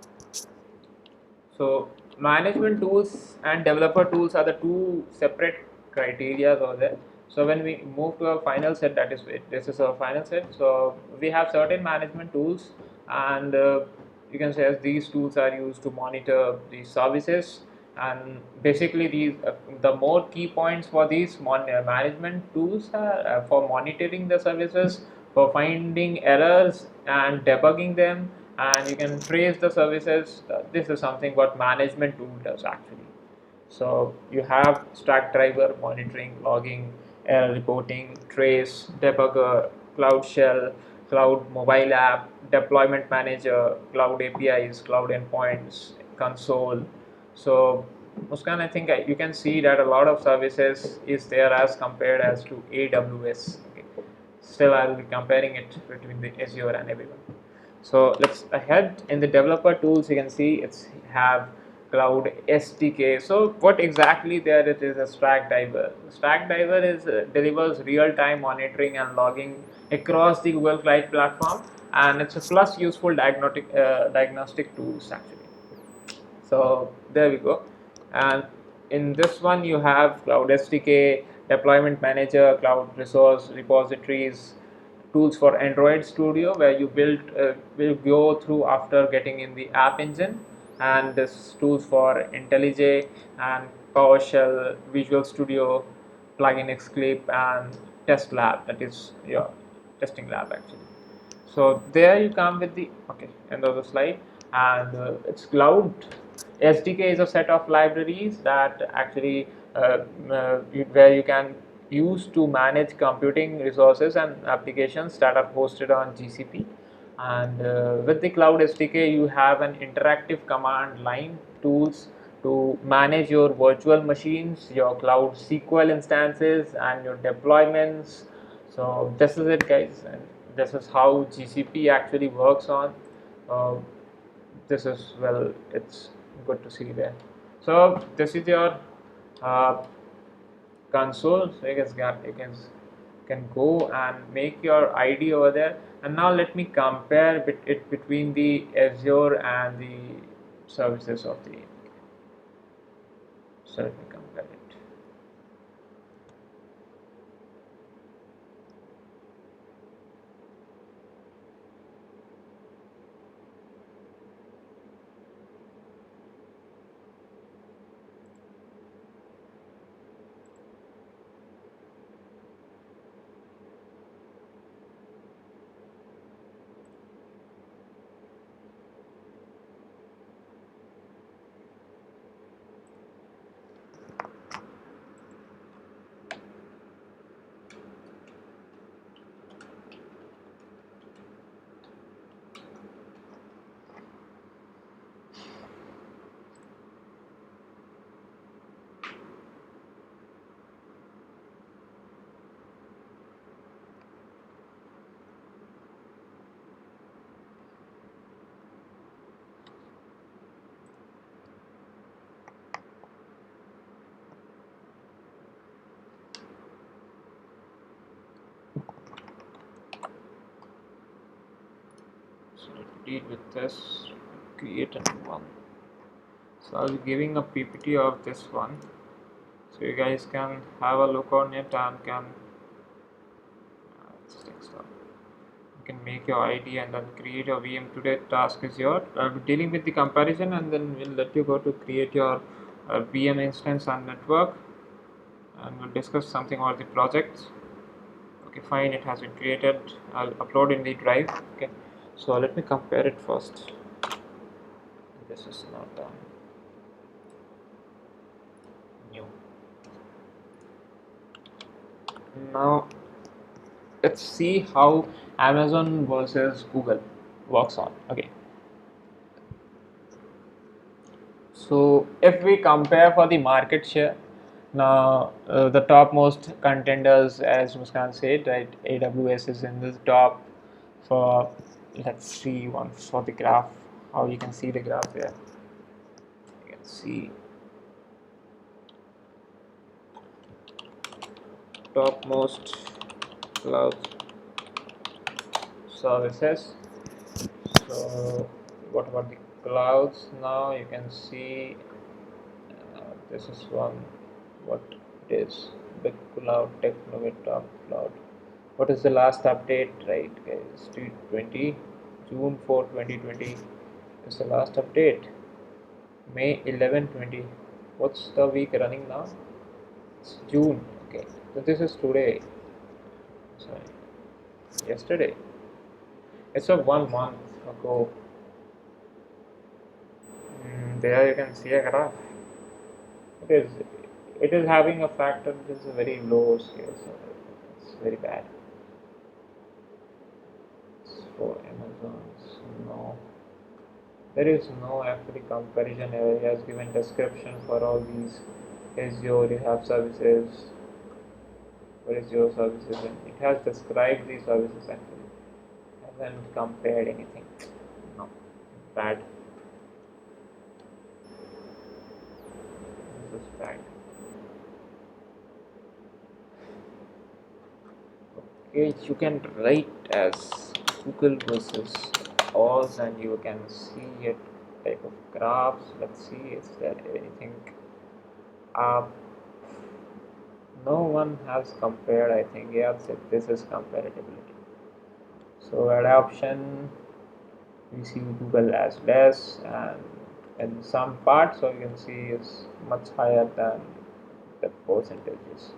So management tools and developer tools are the two separate criteria over there. So when we move to our final set, that is it. This is our final set. So we have certain management tools, and you can say as these tools are used to monitor these services. And basically, the more key points for these management tools are for monitoring the services, for finding errors and debugging them, and you can trace the services. This is something what management tool does actually. So you have Stackdriver, monitoring, logging, error reporting, trace, debugger, cloud shell, cloud mobile app, deployment manager, cloud APIs, cloud endpoints, console. So Muskan, I think you can see that a lot of services is there as compared as to AWS. Okay. Still, I will be comparing it between the Azure and everyone. So let's ahead in the developer tools. You can see it's have cloud SDK. So what exactly there it is a Stackdriver. Stackdriver is delivers real-time monitoring and logging across the Google Cloud platform, and it's a plus useful diagnostic tools actually. So there we go. And in this one you have cloud SDK, deployment manager, cloud resource repositories, tools for Android Studio where you build will go through after getting in the App Engine, and this tools for IntelliJ and PowerShell, Visual Studio, plugin Xclip, and Test Lab, that is your testing lab actually. So there you come with the okay end of the slide, and it's cloud SDK is a set of libraries that actually where you can use to manage computing resources and applications that are hosted on GCP. And with the cloud SDK, you have an interactive command line tools to manage your virtual machines, your cloud SQL instances, and your deployments. So this is it, guys, and this is how GCP actually works on. Uh, this is well, it's good to see there. So this is your uh, console. So you can go and make your ID over there. And now let me compare it between the Azure and the services of the. So let me compare it. So let me deal with this. create a new one. So I'll be giving a PPT of this one, so you guys can have a look on it and can it's desktop. You can make your ID and then create your VM. Today task is your dealing with the comparison, and then we'll let you go to create your VM instance and network, and we'll discuss something about the project. Okay, fine, it has been created. I'll upload in the drive. Okay, so let me compare it first. This is not new. Now let's see how Amazon versus Google works on. Okay, so if we compare for the market share, now the topmost contenders, as Muskan said, right, AWS is in the top for, let's see once for the graph, how you can see the graph there. You can see topmost cloud services. So what about the clouds? Now you can see this is one, what it is, big cloud, Technovate top cloud. What is the last update, right guys? 20 June 4 2020 is the last update. May 11 20. What's the week running now? It's June. Okay, so this is today, sorry, yesterday. It's a 1 month ago. There you can see a graph. It is it is having a factor which is a very low scale, so it's very bad. It's for Amazon's no. There is no actually comparison areas given description for all these. Azure, you have services. What is your services? And it has described these services actually. Hasn't compared anything. No, bad. This is bad. Okay, you can write as Google versus Oz, and you can see it type of graphs. Let's see, is there anything? No one has compared. I think yeah, this is comparability. So adoption, we see Google as less, and in some parts, so you can see is much higher than the percentages.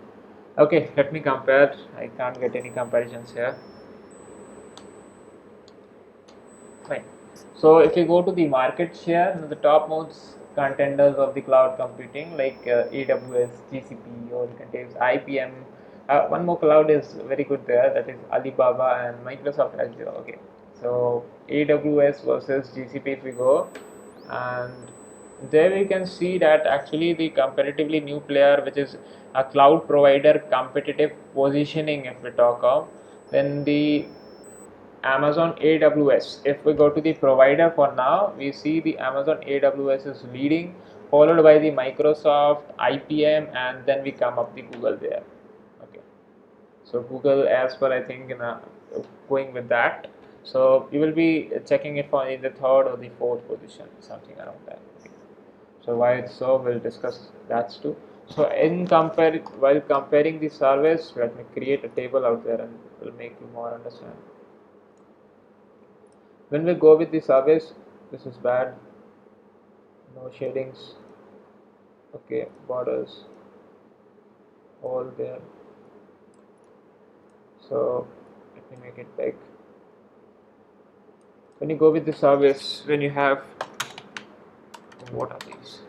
Okay, let me compare. I can't get any comparisons here. Fine. So if you go to the market share, the topmost contenders of the cloud computing like AWS, GCP, or you can take IBM. One more cloud is very good there, that is Alibaba and Microsoft Azure. Okay, so AWS versus GCP if we go, and there we can see that actually the comparatively new player, which is a cloud provider competitive positioning, if we talk of, then the Amazon AWS. If we go to the provider for now, we see the Amazon AWS is leading, followed by the Microsoft, IBM, and then we come up the Google there. Okay, so Google, as per I think, going with that. So you will be checking it for in the third or the fourth position, something around that. Okay. So why it's so, we'll discuss that too. So while comparing the service, let me create a table out there and it will make you more understand. When we go with the service, this is bad, no shadings. Okay, borders all there. So let me make it big. When you go with the service, when you have, what are these?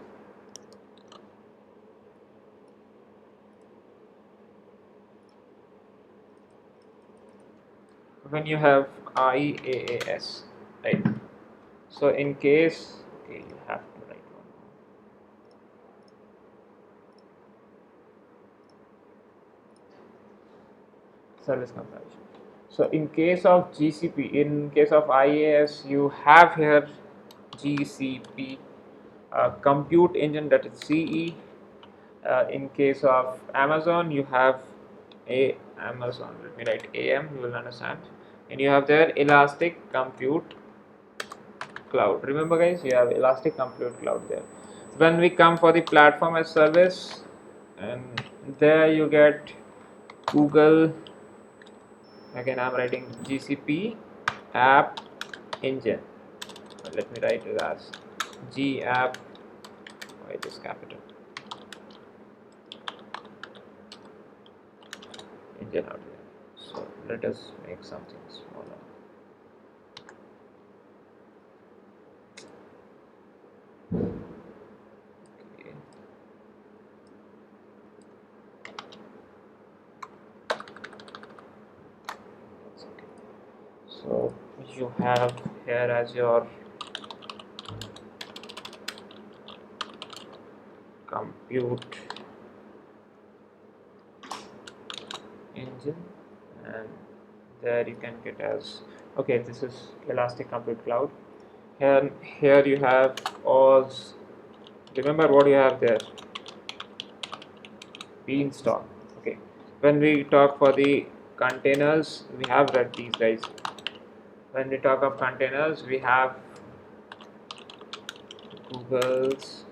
When you have IaaS, right? So in case, okay, you have to write one more. Service comparison. So in case of GCP, in case of IaaS, you have here GCP, compute engine, that is CE. In case of Amazon, you have Amazon. Let me write AM. You will understand. And you have there Elastic Compute Cloud. Remember guys, you have Elastic Compute Cloud there. When we come for the platform as service, and there you get Google. Again I'm writing GCP App Engine. Let me write it as G App. Why this capital engine out here. So let us make something smaller. Okay. That's okay. So you have here as your compute engine, and there you can get as, okay, this is Elastic Compute Cloud. Here you have Oz. Remember what you have there, Beanstalk. Okay, when we talk for the containers, we have read these guys. When we talk of containers, we have Google's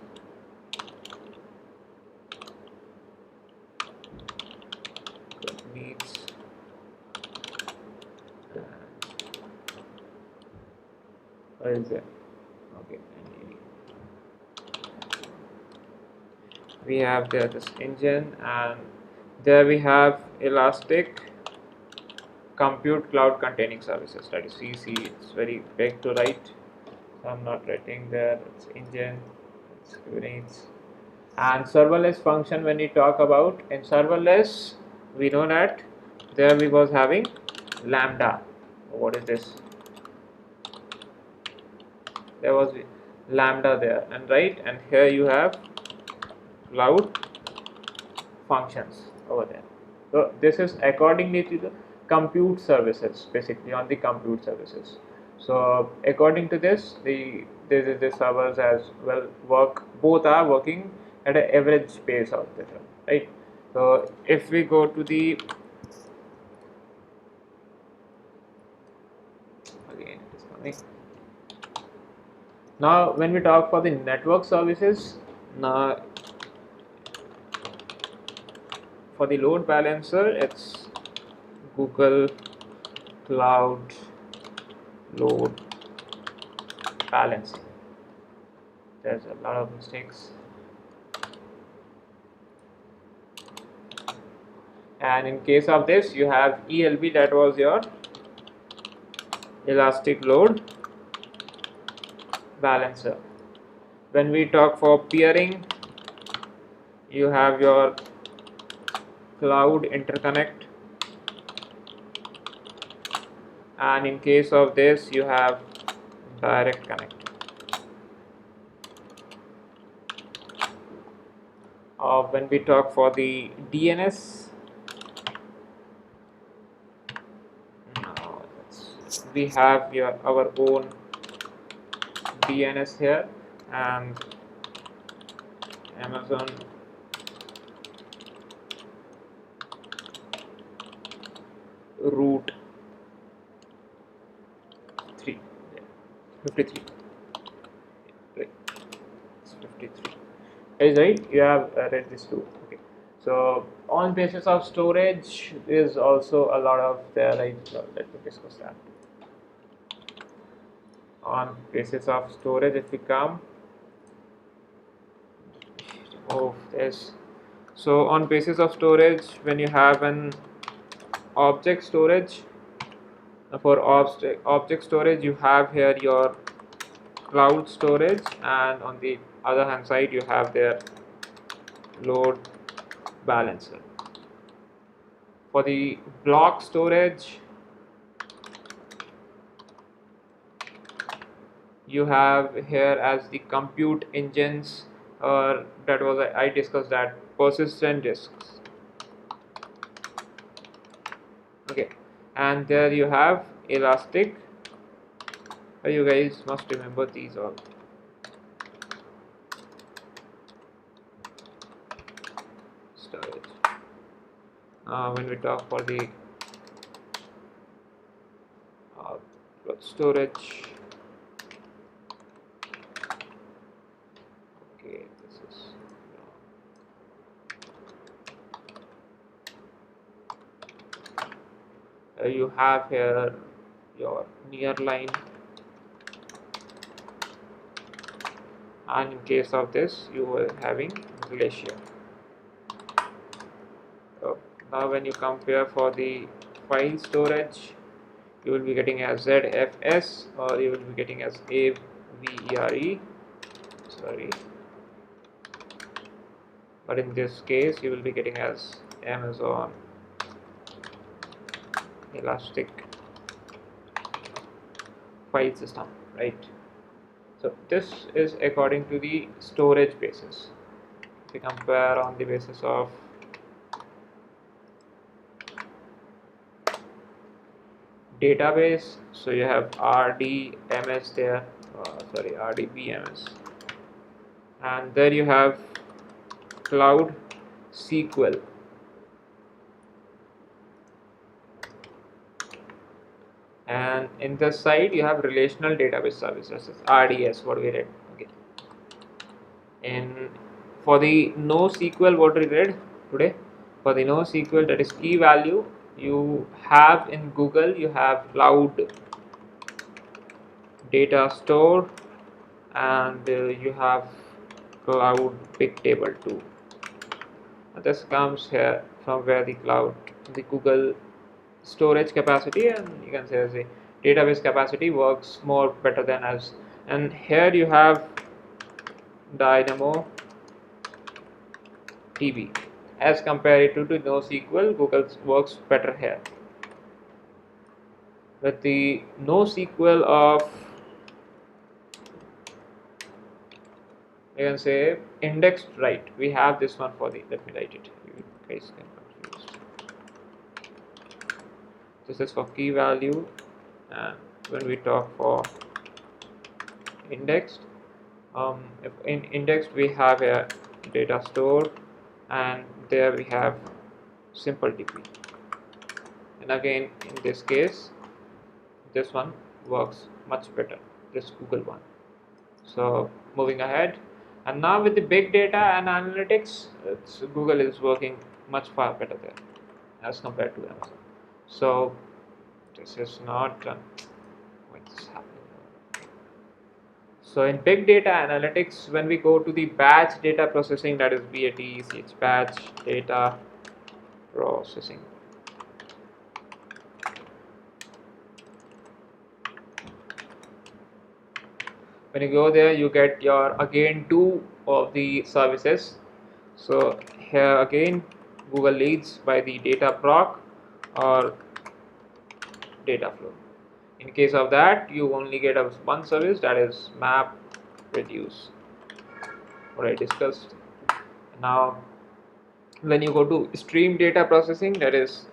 needs, what is it? Okay, we have there this engine, and there we have Elastic Compute Cloud Containing Services, that is CC. It's very big to write, so I'm not writing there. It's engine, it's Kubernetes. And serverless function, when we talk about in serverless, we know that there we was having Lambda. What is this? There was Lambda there, and right, and here you have cloud functions over there. So this is accordingly to the compute services, basically on the compute services. So according to this, the servers as well work, both are working at an average pace out there, right? So if we go to the, again it is coming. Now when we talk for the network services, now for the load balancer, it's Google Cloud Load Balancing. There's a lot of mistakes. And in case of this, you have ELB, that was your Elastic Load Balancer. When we talk for peering, you have your Cloud Interconnect, and in case of this, you have Direct Connect. When we talk for the DNS, we have our own DNS here, and Amazon root 3, 53. It's 53. Is right? You have read this too. Okay. So on basis of storage is also a lot of there. Right? So let me discuss that. On basis of storage, if we come, oh this. So on basis of storage, when you have an object storage, for object storage you have here your cloud storage, and on the other hand side you have their load balancer. For the block storage, you have here as the compute engines, that was I discussed that persistent disks. Okay, and there you have Elastic. You guys must remember these all. Storage. When we talk for the storage, This is you have here your nearline, and in case of this you were having glacier. So now when you compare for the file storage, you will be getting as ZFS, or you will be getting as AVERE, sorry, but in this case you will be getting as Amazon Elastic file system, right? So this is according to the storage basis. If we compare on the basis of database, so you have RDMS there, sorry, RDBMS, and there you have Cloud SQL, and in this side you have relational database services, RDS, what we read. Okay, and for the NoSQL, what we read today, for the NoSQL, that is key value, you have in Google, you have Cloud Data Store, and you have Cloud Bigtable too. This comes here from where the Google storage capacity, and you can say as a database capacity works more better than us. And here you have Dynamo DB as compared to NoSQL. Google works better here. With the NoSQL of, you can say, indexed right, we have this one for the, let me write it, you guys can confuse. This is for key value, and when we talk for indexed, if in indexed we have a data store, and there we have simple DB, and again in this case this one works much better, this Google one. So moving ahead, and now with the big data and analytics, Google is working much far better there as compared to Amazon. So this is not what's happening. So in big data analytics, when we go to the batch data processing, that is BATCH, batch data processing, when you go there, you get your again two of the services. So here again Google leads by the data proc or data flow. In case of that, you only get a one service, that is map reduce, what I discussed. Now when you go to stream data processing, that is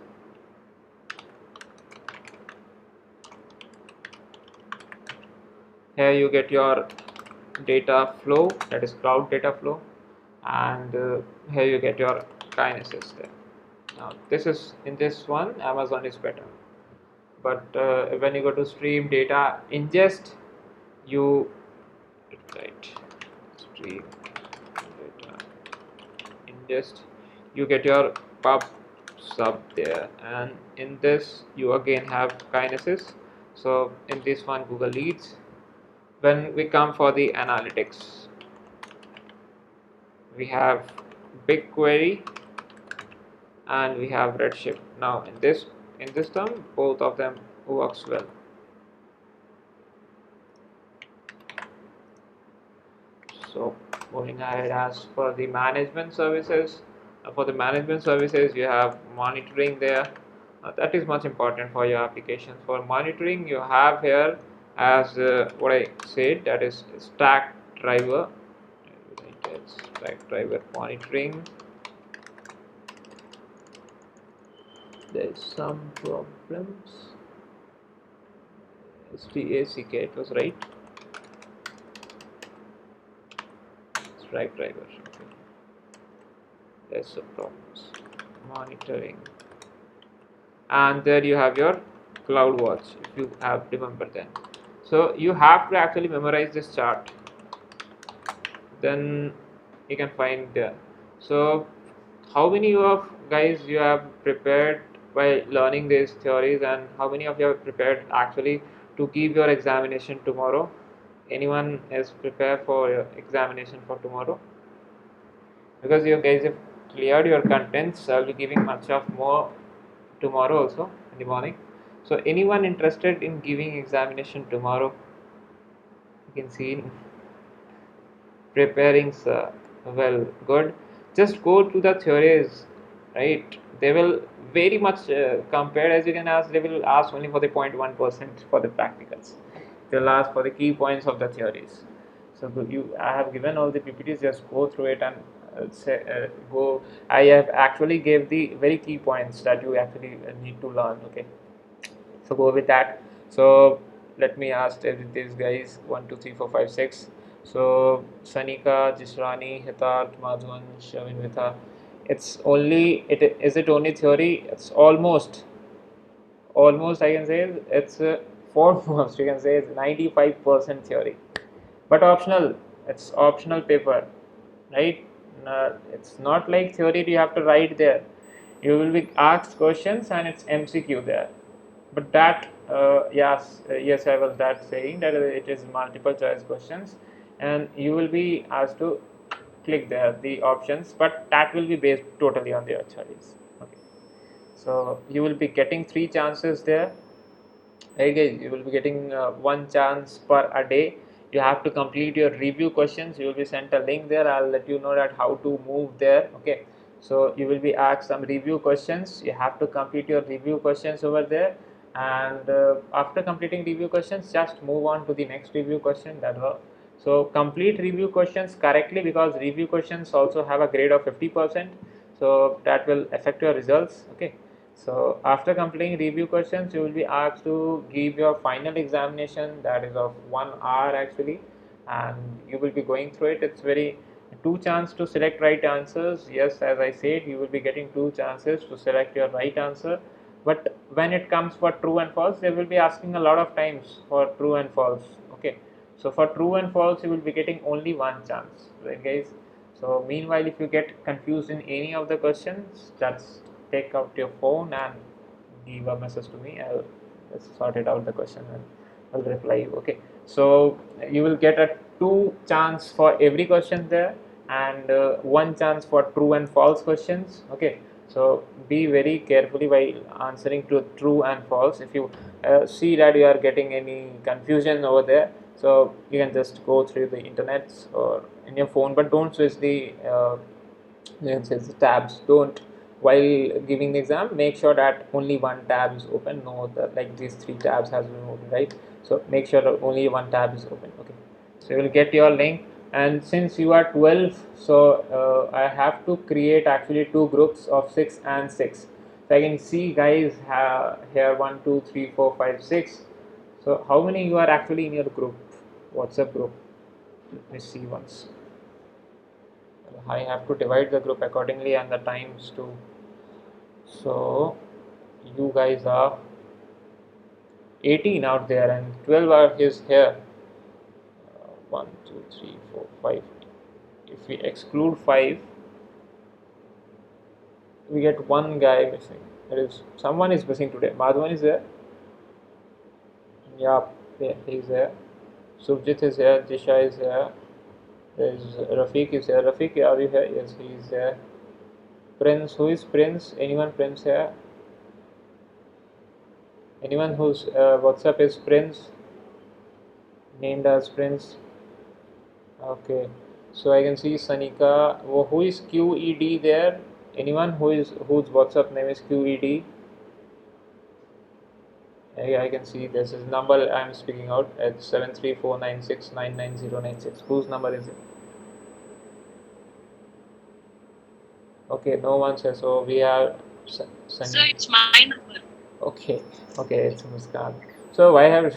here you get your data flow, that is cloud data flow, and here you get your Kinesis there. Now this is, in this one Amazon is better, but when you go to stream data ingest, you right stream data ingest, you get your pub sub there, and in this you again have Kinesis. So in this one Google leads. When we come for the analytics, we have BigQuery and we have Redshift. Now in this term, both of them works well. So moving ahead, as for the management services, for the management services you have monitoring there. That is much important for your application. For monitoring, you have here as what I said, that is Stackdriver. Stackdriver monitoring. There is some problems. STACK, it was right. Stackdriver. Okay. There's some problems. Monitoring. And there you have your CloudWatch, if you have remembered them. So you have to actually memorize this chart. Then you can find there. So how many of guys you have prepared by learning these theories, and how many of you have prepared actually to give your examination tomorrow? Anyone is prepared for your examination for tomorrow? Because you guys have cleared your contents, I'll be giving much of more tomorrow also in the morning. So anyone interested in giving examination tomorrow? You can see preparing, sir. Well, good. Just go to the theories, right? They will very much compared, as you can ask. They will ask only for the 0.1% for the practicals. They'll ask for the key points of the theories. So I have given all the PPTs. Just go through it and go. I have actually gave the very key points that you actually need to learn. Okay, so go with that. So let me ask these guys 1 2 3 4 5 6. So Sanika, Jisrani, Hitat, Madhuvan, Shavinvitha. It's only it is it only theory? It's almost I can say it's foremost you can say it's 95% theory, but optional. It's optional paper, right? It's not like theory you have to write there. You will be asked questions and it's MCQ there. But that yes, I was that saying that it is multiple choice questions, and you will be asked to click there the options, but that will be based totally on their choice. Okay, so you will be getting 3 chances there. Hey guys, you will be getting 1 chance per a day. You have to complete your review questions. You will be sent a link there. I'll let you know that how to move there. Okay, so you will be asked some review questions. You have to complete your review questions over there, and after completing review questions, just move on to the next review question. That will. So complete review questions correctly, because review questions also have a grade of 50%. So that will affect your results. Okay. So after completing review questions, you will be asked to give your final examination, that is of 1 hour actually, and you will be going through it. It's very 2 chance to select right answers. Yes, as I said, you will be getting 2 chances to select your right answer. But when it comes for true and false, they will be asking a lot of times for true and false. Okay, so for true and false, you will be getting only 1 chance, right, guys? So meanwhile, if you get confused in any of the questions, just take out your phone and give a message to me. I'll sort it out the question and I'll reply you. Okay, so you will get a 2 chance for every question there, and 1 chance for true and false questions. Okay, so be very carefully while answering to true and false. If you see that you are getting any confusion over there, so you can just go through the internet or in your phone, but don't switch the you can say the tabs. Don't, while giving the exam, make sure that only one tab is open, no other, like these 3 tabs has been open, right? So make sure that only one tab is open. Okay, so you will get your link, and since you are 12, so I have to create actually 2 groups of 6 and 6. So I can see guys here 1 2 3 4 5 6. So how many you are actually in your group, WhatsApp group? Let me see once. I have to divide the group accordingly and the times too. So you guys are 18 out there and 12 are his here. 1 2 3 4 5. If we exclude 5, we get one guy missing. That is, someone is missing today. Madhavan is there. Yeah, he's there. Subjit is here. Disha is here. There's Rafiq is here. Rafiq, are you here? Yes, he is there. Prince, who is Prince? Anyone Prince here? Anyone whose WhatsApp is Prince, named as Prince? Okay, so I can see Sanika. Who is QED there? Anyone whose WhatsApp name is QED? Yeah, I can see this is number I'm speaking out at 73496999096. Whose number is it? Okay, no one says. So we are So it's my number. Okay, okay, it's Muskan. So why have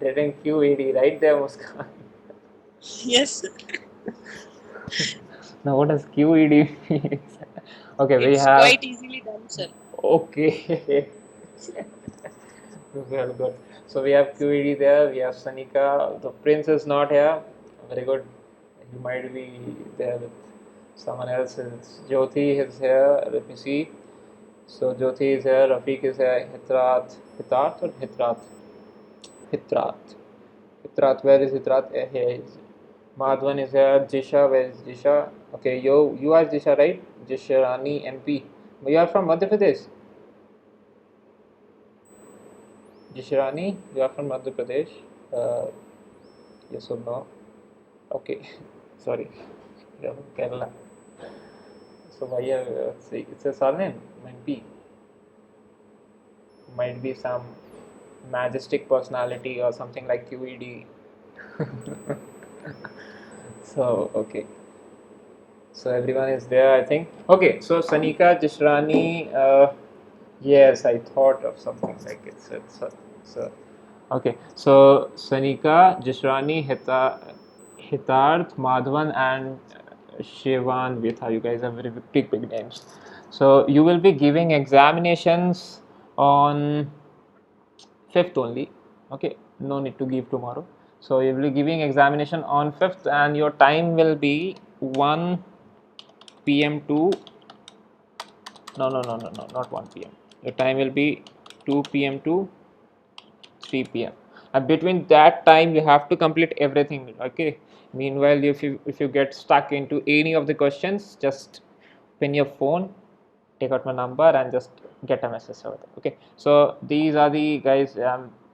written QED right there, Muskan? Yes, Now, what does QED mean? Okay, we it's have. quite easily done, sir. Okay. Well, good. So we have QED there. We have Sanika. The prince is not here. Very good. You might be there with someone else. Jyoti is here. Let me see. So Jyoti is here. Rafiq is here. Hitrat or Hitrat? Hitrat. Hitrat. Where is Hitrat? Here he is. Madhvan is here. Jisha. Where is Jisha? Okay, you are Jisha, right? Jisha Rani MP. You are from Madhya Pradesh. Jishirani, you are from Madhya Pradesh. Uh, yes or no? Okay, sorry. You are from Kerala. So why it's a surname? Might be. Might be some majestic personality or something like QED. So okay. So everyone is there, I think. Okay, so Sanika Jishrani. Yes, I thought of something like it's okay. So Sanika, Jishrani, Hitarth, Madhavan, and Shivan Vitha. You guys are very big names. So you will be giving examinations on 5th only. Okay, no need to give tomorrow. So you will be giving examination on 5th, and your time will be 1 p.m. to no, not 1 p.m. Your time will be 2 p.m. to 3 p.m. And between that time you have to complete everything. Okay, meanwhile if you get stuck into any of the questions, just pin your phone, take out my number, and just get a message over there. Okay, so these are the guys.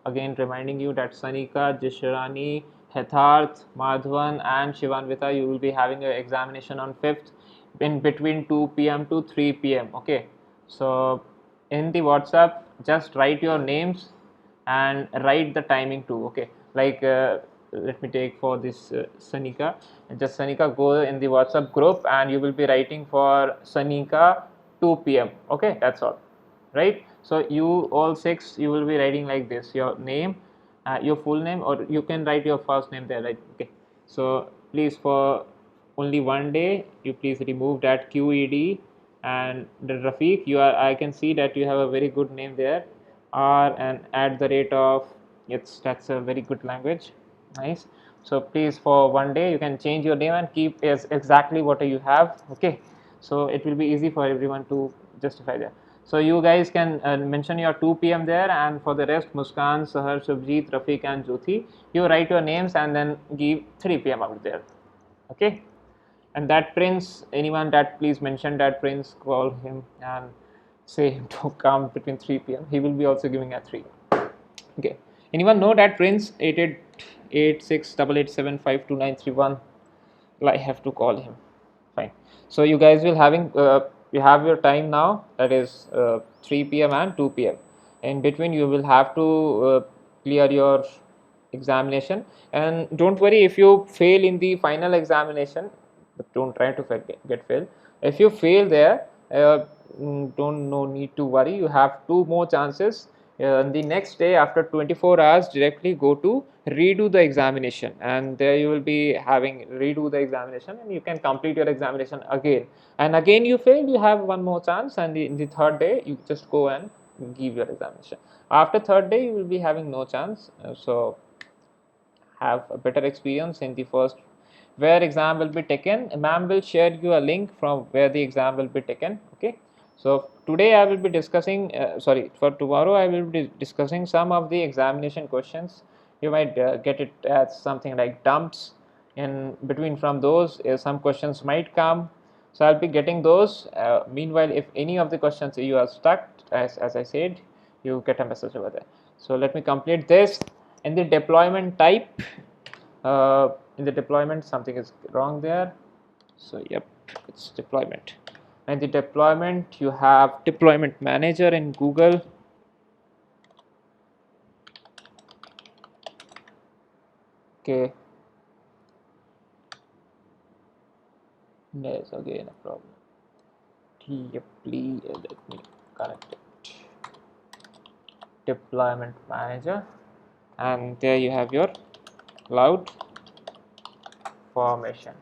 Again reminding you that Sanika, Jishirani, Hetharth, Madhvan, and Shivanvita, you will be having an examination on 5th in between 2 p.m. to 3 p.m. Okay, so in the WhatsApp, just write your names and write the timing too. Okay, like let me take for this Sanika. Just Sanika, go in the WhatsApp group and you will be writing for Sanika 2 p.m. Okay, that's all, right? So you all 6, you will be writing like this: your name, your full name, or you can write your first name there, right? Okay, so please, for only one day, you please remove that QED. And the Rafiq, you are, I can see that you have a very good name there, R and at the rate of, it's, that's a very good language, nice. So please, for one day you can change your name and keep as exactly what you have. Okay, so it will be easy for everyone to justify that. So you guys can mention your 2 p.m. there, and for the rest, Muskan, Sahar, Subjeet, Rafiq, and Jyoti, you write your names and then give 3 p.m. out there. Okay, and that prince, anyone that, please mention that prince, call him and say him to come between 3 p.m. He will be also giving at 3. Okay, anyone know that prince? 888688752931. I have to call him. Fine. So you guys will having you have your time now, that is 3 p.m. and 2 p.m. In between you will have to clear your examination, and don't worry if you fail in the final examination, but don't try to get failed. If you fail there, don't, no need to worry, you have 2 more chances. The next day after 24 hours, directly go to redo the examination, and there you will be having redo the examination, and you can complete your examination again. And again you fail, you have 1 more chance, and in the third day you just go and give your examination. After third day you will be having no chance. So have a better experience in the first, where exam will be taken. Ma'am will share you a link from where the exam will be taken. Okay, so today I will be discussing sorry, for tomorrow I will be discussing some of the examination questions. You might get it as something like dumps. In between from those, some questions might come, so I'll be getting those. Meanwhile, if any of the questions you are stuck, as I said, you get a message over there. So let me complete this. In the deployment type, in the deployment, something is wrong there. So yep, it's deployment. And the deployment, you have deployment manager in Google. Okay, there's again a problem. Yep, please let me connect it. Deployment manager, and there you have your cloud formation.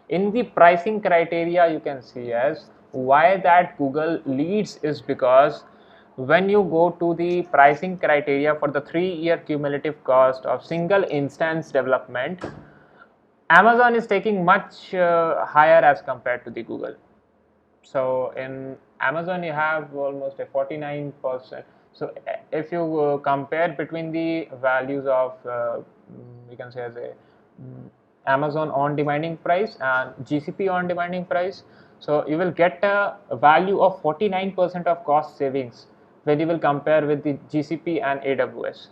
In the pricing criteria, you can see as why that Google leads is because when you go to the pricing criteria for the 3-year cumulative cost of single instance development, Amazon is taking much higher as compared to the Google. So in Amazon you have almost a 49%. So if you compare between the values of we can say as a Amazon on demanding price and GCP on demanding price, so you will get a value of 49% of cost savings when you will compare with the GCP and AWS.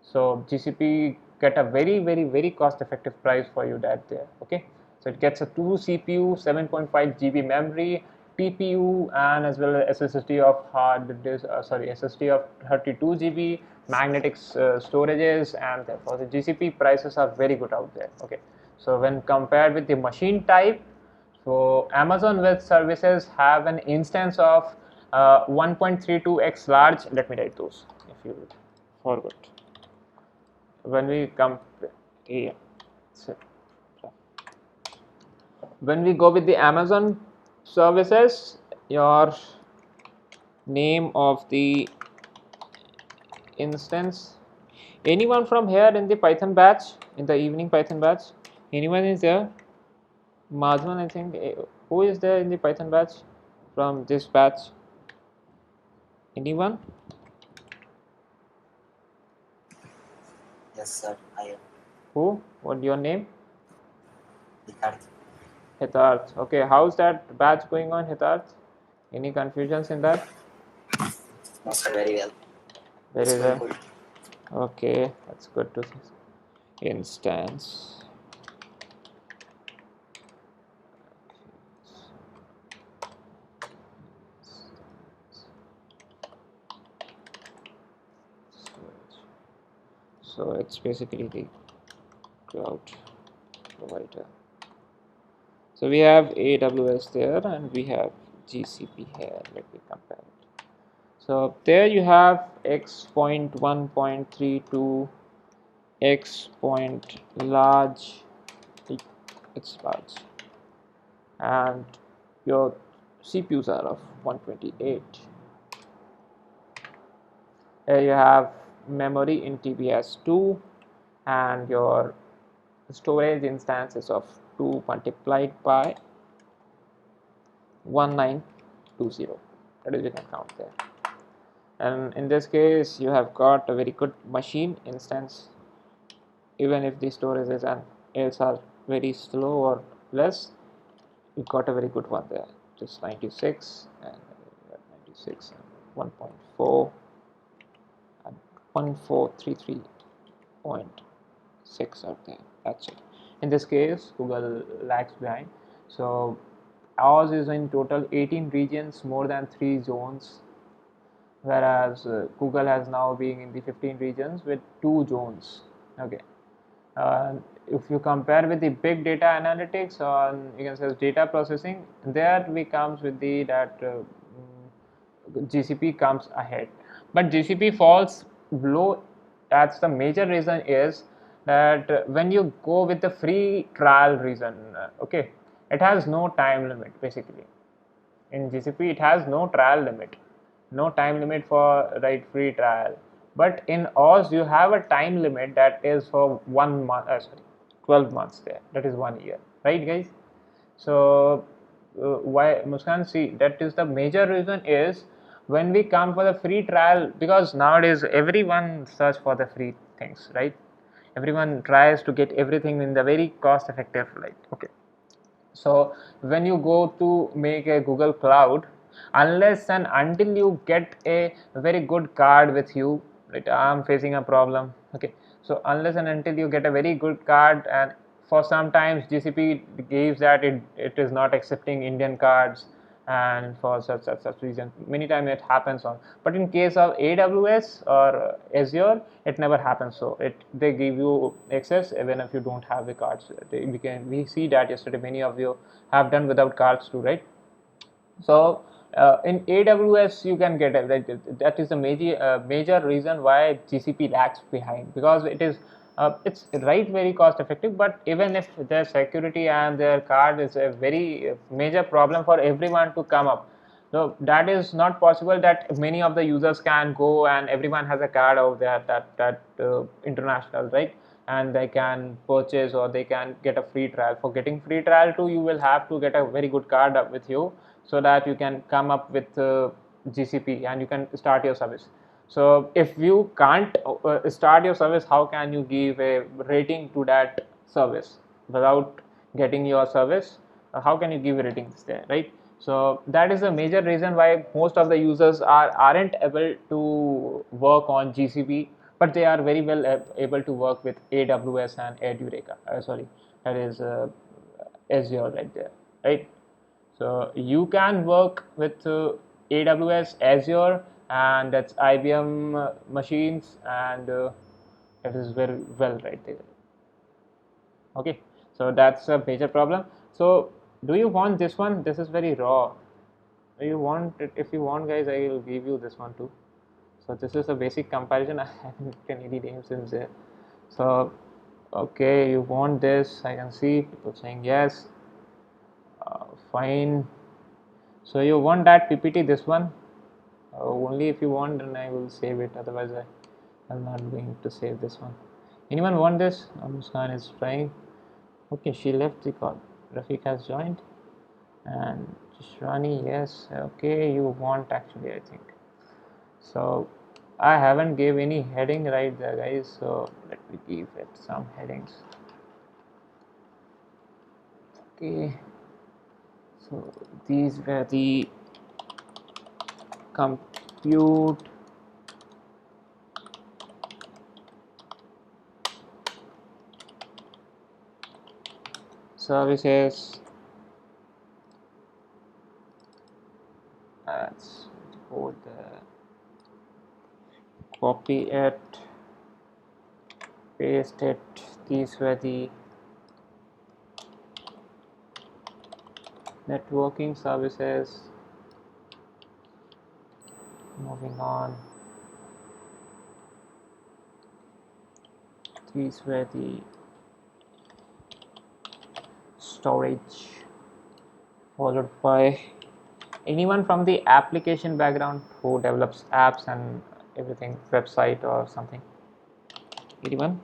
So GCP get a very cost effective price for you that there. Okay, so it gets a 2 CPU, 7.5 GB memory, TPU, and as well as SSD of SSD of 32 GB, magnetic storages, and therefore the GCP prices are very good out there. Okay, so when compared with the machine type, so Amazon Web Services have an instance of 1.32x large. Let me write those if you forgot. When we come, yeah, so when we go with the Amazon services, your name of the instance. Anyone from here in the Python batch, in the evening Python batch? Anyone is there? Madhvan, I think. Who is there in the Python batch from this batch? Anyone? Yes, sir, I am. Who? What your name? Hitarth. Hitarth. Okay, how's that batch going on, Hitarth? Any confusions in that? No, sir, very well. Very It's going well. good. Okay, that's good to see. Instance. So it's basically the cloud provider. So we have AWS there and we have GCP here. Let me compare it. So there you have x.1.32, x point large, it's large, and your CPUs are of 128. Here you have memory in TBS2 and your storage instances of 2 multiplied by 1920. That is, you can count there. And in this case you have got a very good machine instance, even if the storages and else are very slow or less, you got a very good one there. Just 96 and 96 and 1.4 and 1433.6 out there. That's it. In this case Google lags behind. So ours is in total 18 regions, more than 3 zones, whereas Google has now being in the 15 regions with 2 zones. Okay, if you compare with the big data analytics or you can say data processing, there we comes with the that GCP comes ahead, but GCP falls below. That's the major reason is that when you go with the free trial reason, okay, it has no time limit basically. In GCP it has no trial limit, no time limit for free trial, but in Oz you have a time limit that is for 1 month, 12 months there, that is 1 year, right guys? So why Muskan, see, that is the major reason is when we come for the free trial, because nowadays everyone search for the free things, right? Everyone tries to get everything in the very cost effective light. Okay, so when you go to make a Google Cloud, unless and until you get a very good card with you, right? I'm facing a problem. Okay, so unless and until you get a very good card, and for sometimes GCP gives that it is not accepting Indian cards, and for such reasons many times it happens on, but in case of AWS or Azure it never happens. So they give you access even if you don't have the cards. We see that yesterday many of you have done without cards too, right? So in AWS you can get it, right? That is the major reason why GCP lags behind, because it's very cost effective, but even if their security and their card is a very major problem for everyone to come up. So that is not possible that many of the users can go and everyone has a card over there, that international, right? and they can purchase or they can get a free trial. For getting free trial too, you will have to get a very good card up with you, so that you can come up with GCP and you can start your service. So if you can't start your service, how can you give a rating to that service without getting your service? How can you give ratings there, right? So that is a major reason why most of the users aren't able to work on GCP, but they are very well able to work with AWS and Edureka. Sorry, that is Azure right there, right? So you can work with AWS, Azure, and that's IBM machines, and that is very well right there. Okay, so that's a major problem. So do you want this one? This is very raw. Do you want it? If you want, guys, I will give you this one too. So this is a basic comparison. I haven't written any names in there. So okay, you want this? I can see people saying yes. Fine. So you want that PPT, this one? Only if you want, then I will save it. Otherwise, I'm not going to save this one. Anyone want this? Muskan is trying. Okay, she left the call. Rafiq has joined, and Shrani, yes. Okay, you want actually, I think. So I haven't gave any heading right there, guys. So let me give it some headings. Okay. So these were the compute services. Let's go there. Copy it, paste it. These were the networking services. Moving on. These were the storage, followed by anyone from the application background who develops apps and everything, website or something. Anyone?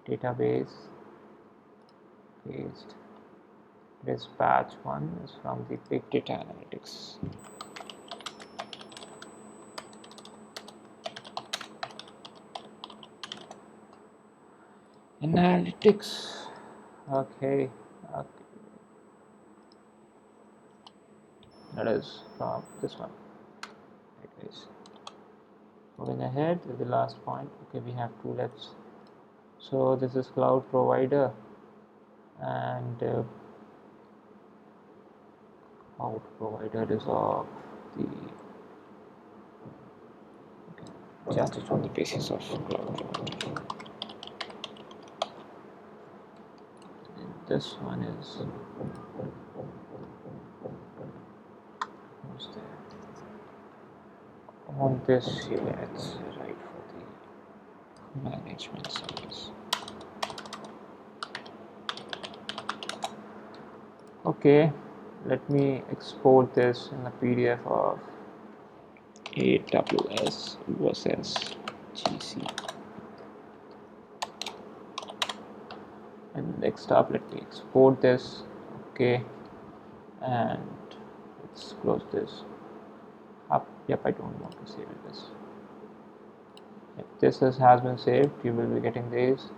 Database, paste. This batch one is from the big data analytics. Analytics. Okay. That is from this one. Right, guys. Moving ahead to the last point. Okay, we have two left. So this is cloud provider, and cloud provider is of the judge it on the basis of cloud provider. And this one is what's there? On this here, let's write for the management service. Okay, let me export this in a PDF of AWS versus GC. And next up, let me export this. Okay, and let's close this up. Yep, I don't want to save this. If this has been saved, you will be getting these.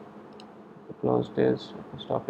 Close this. Stop it.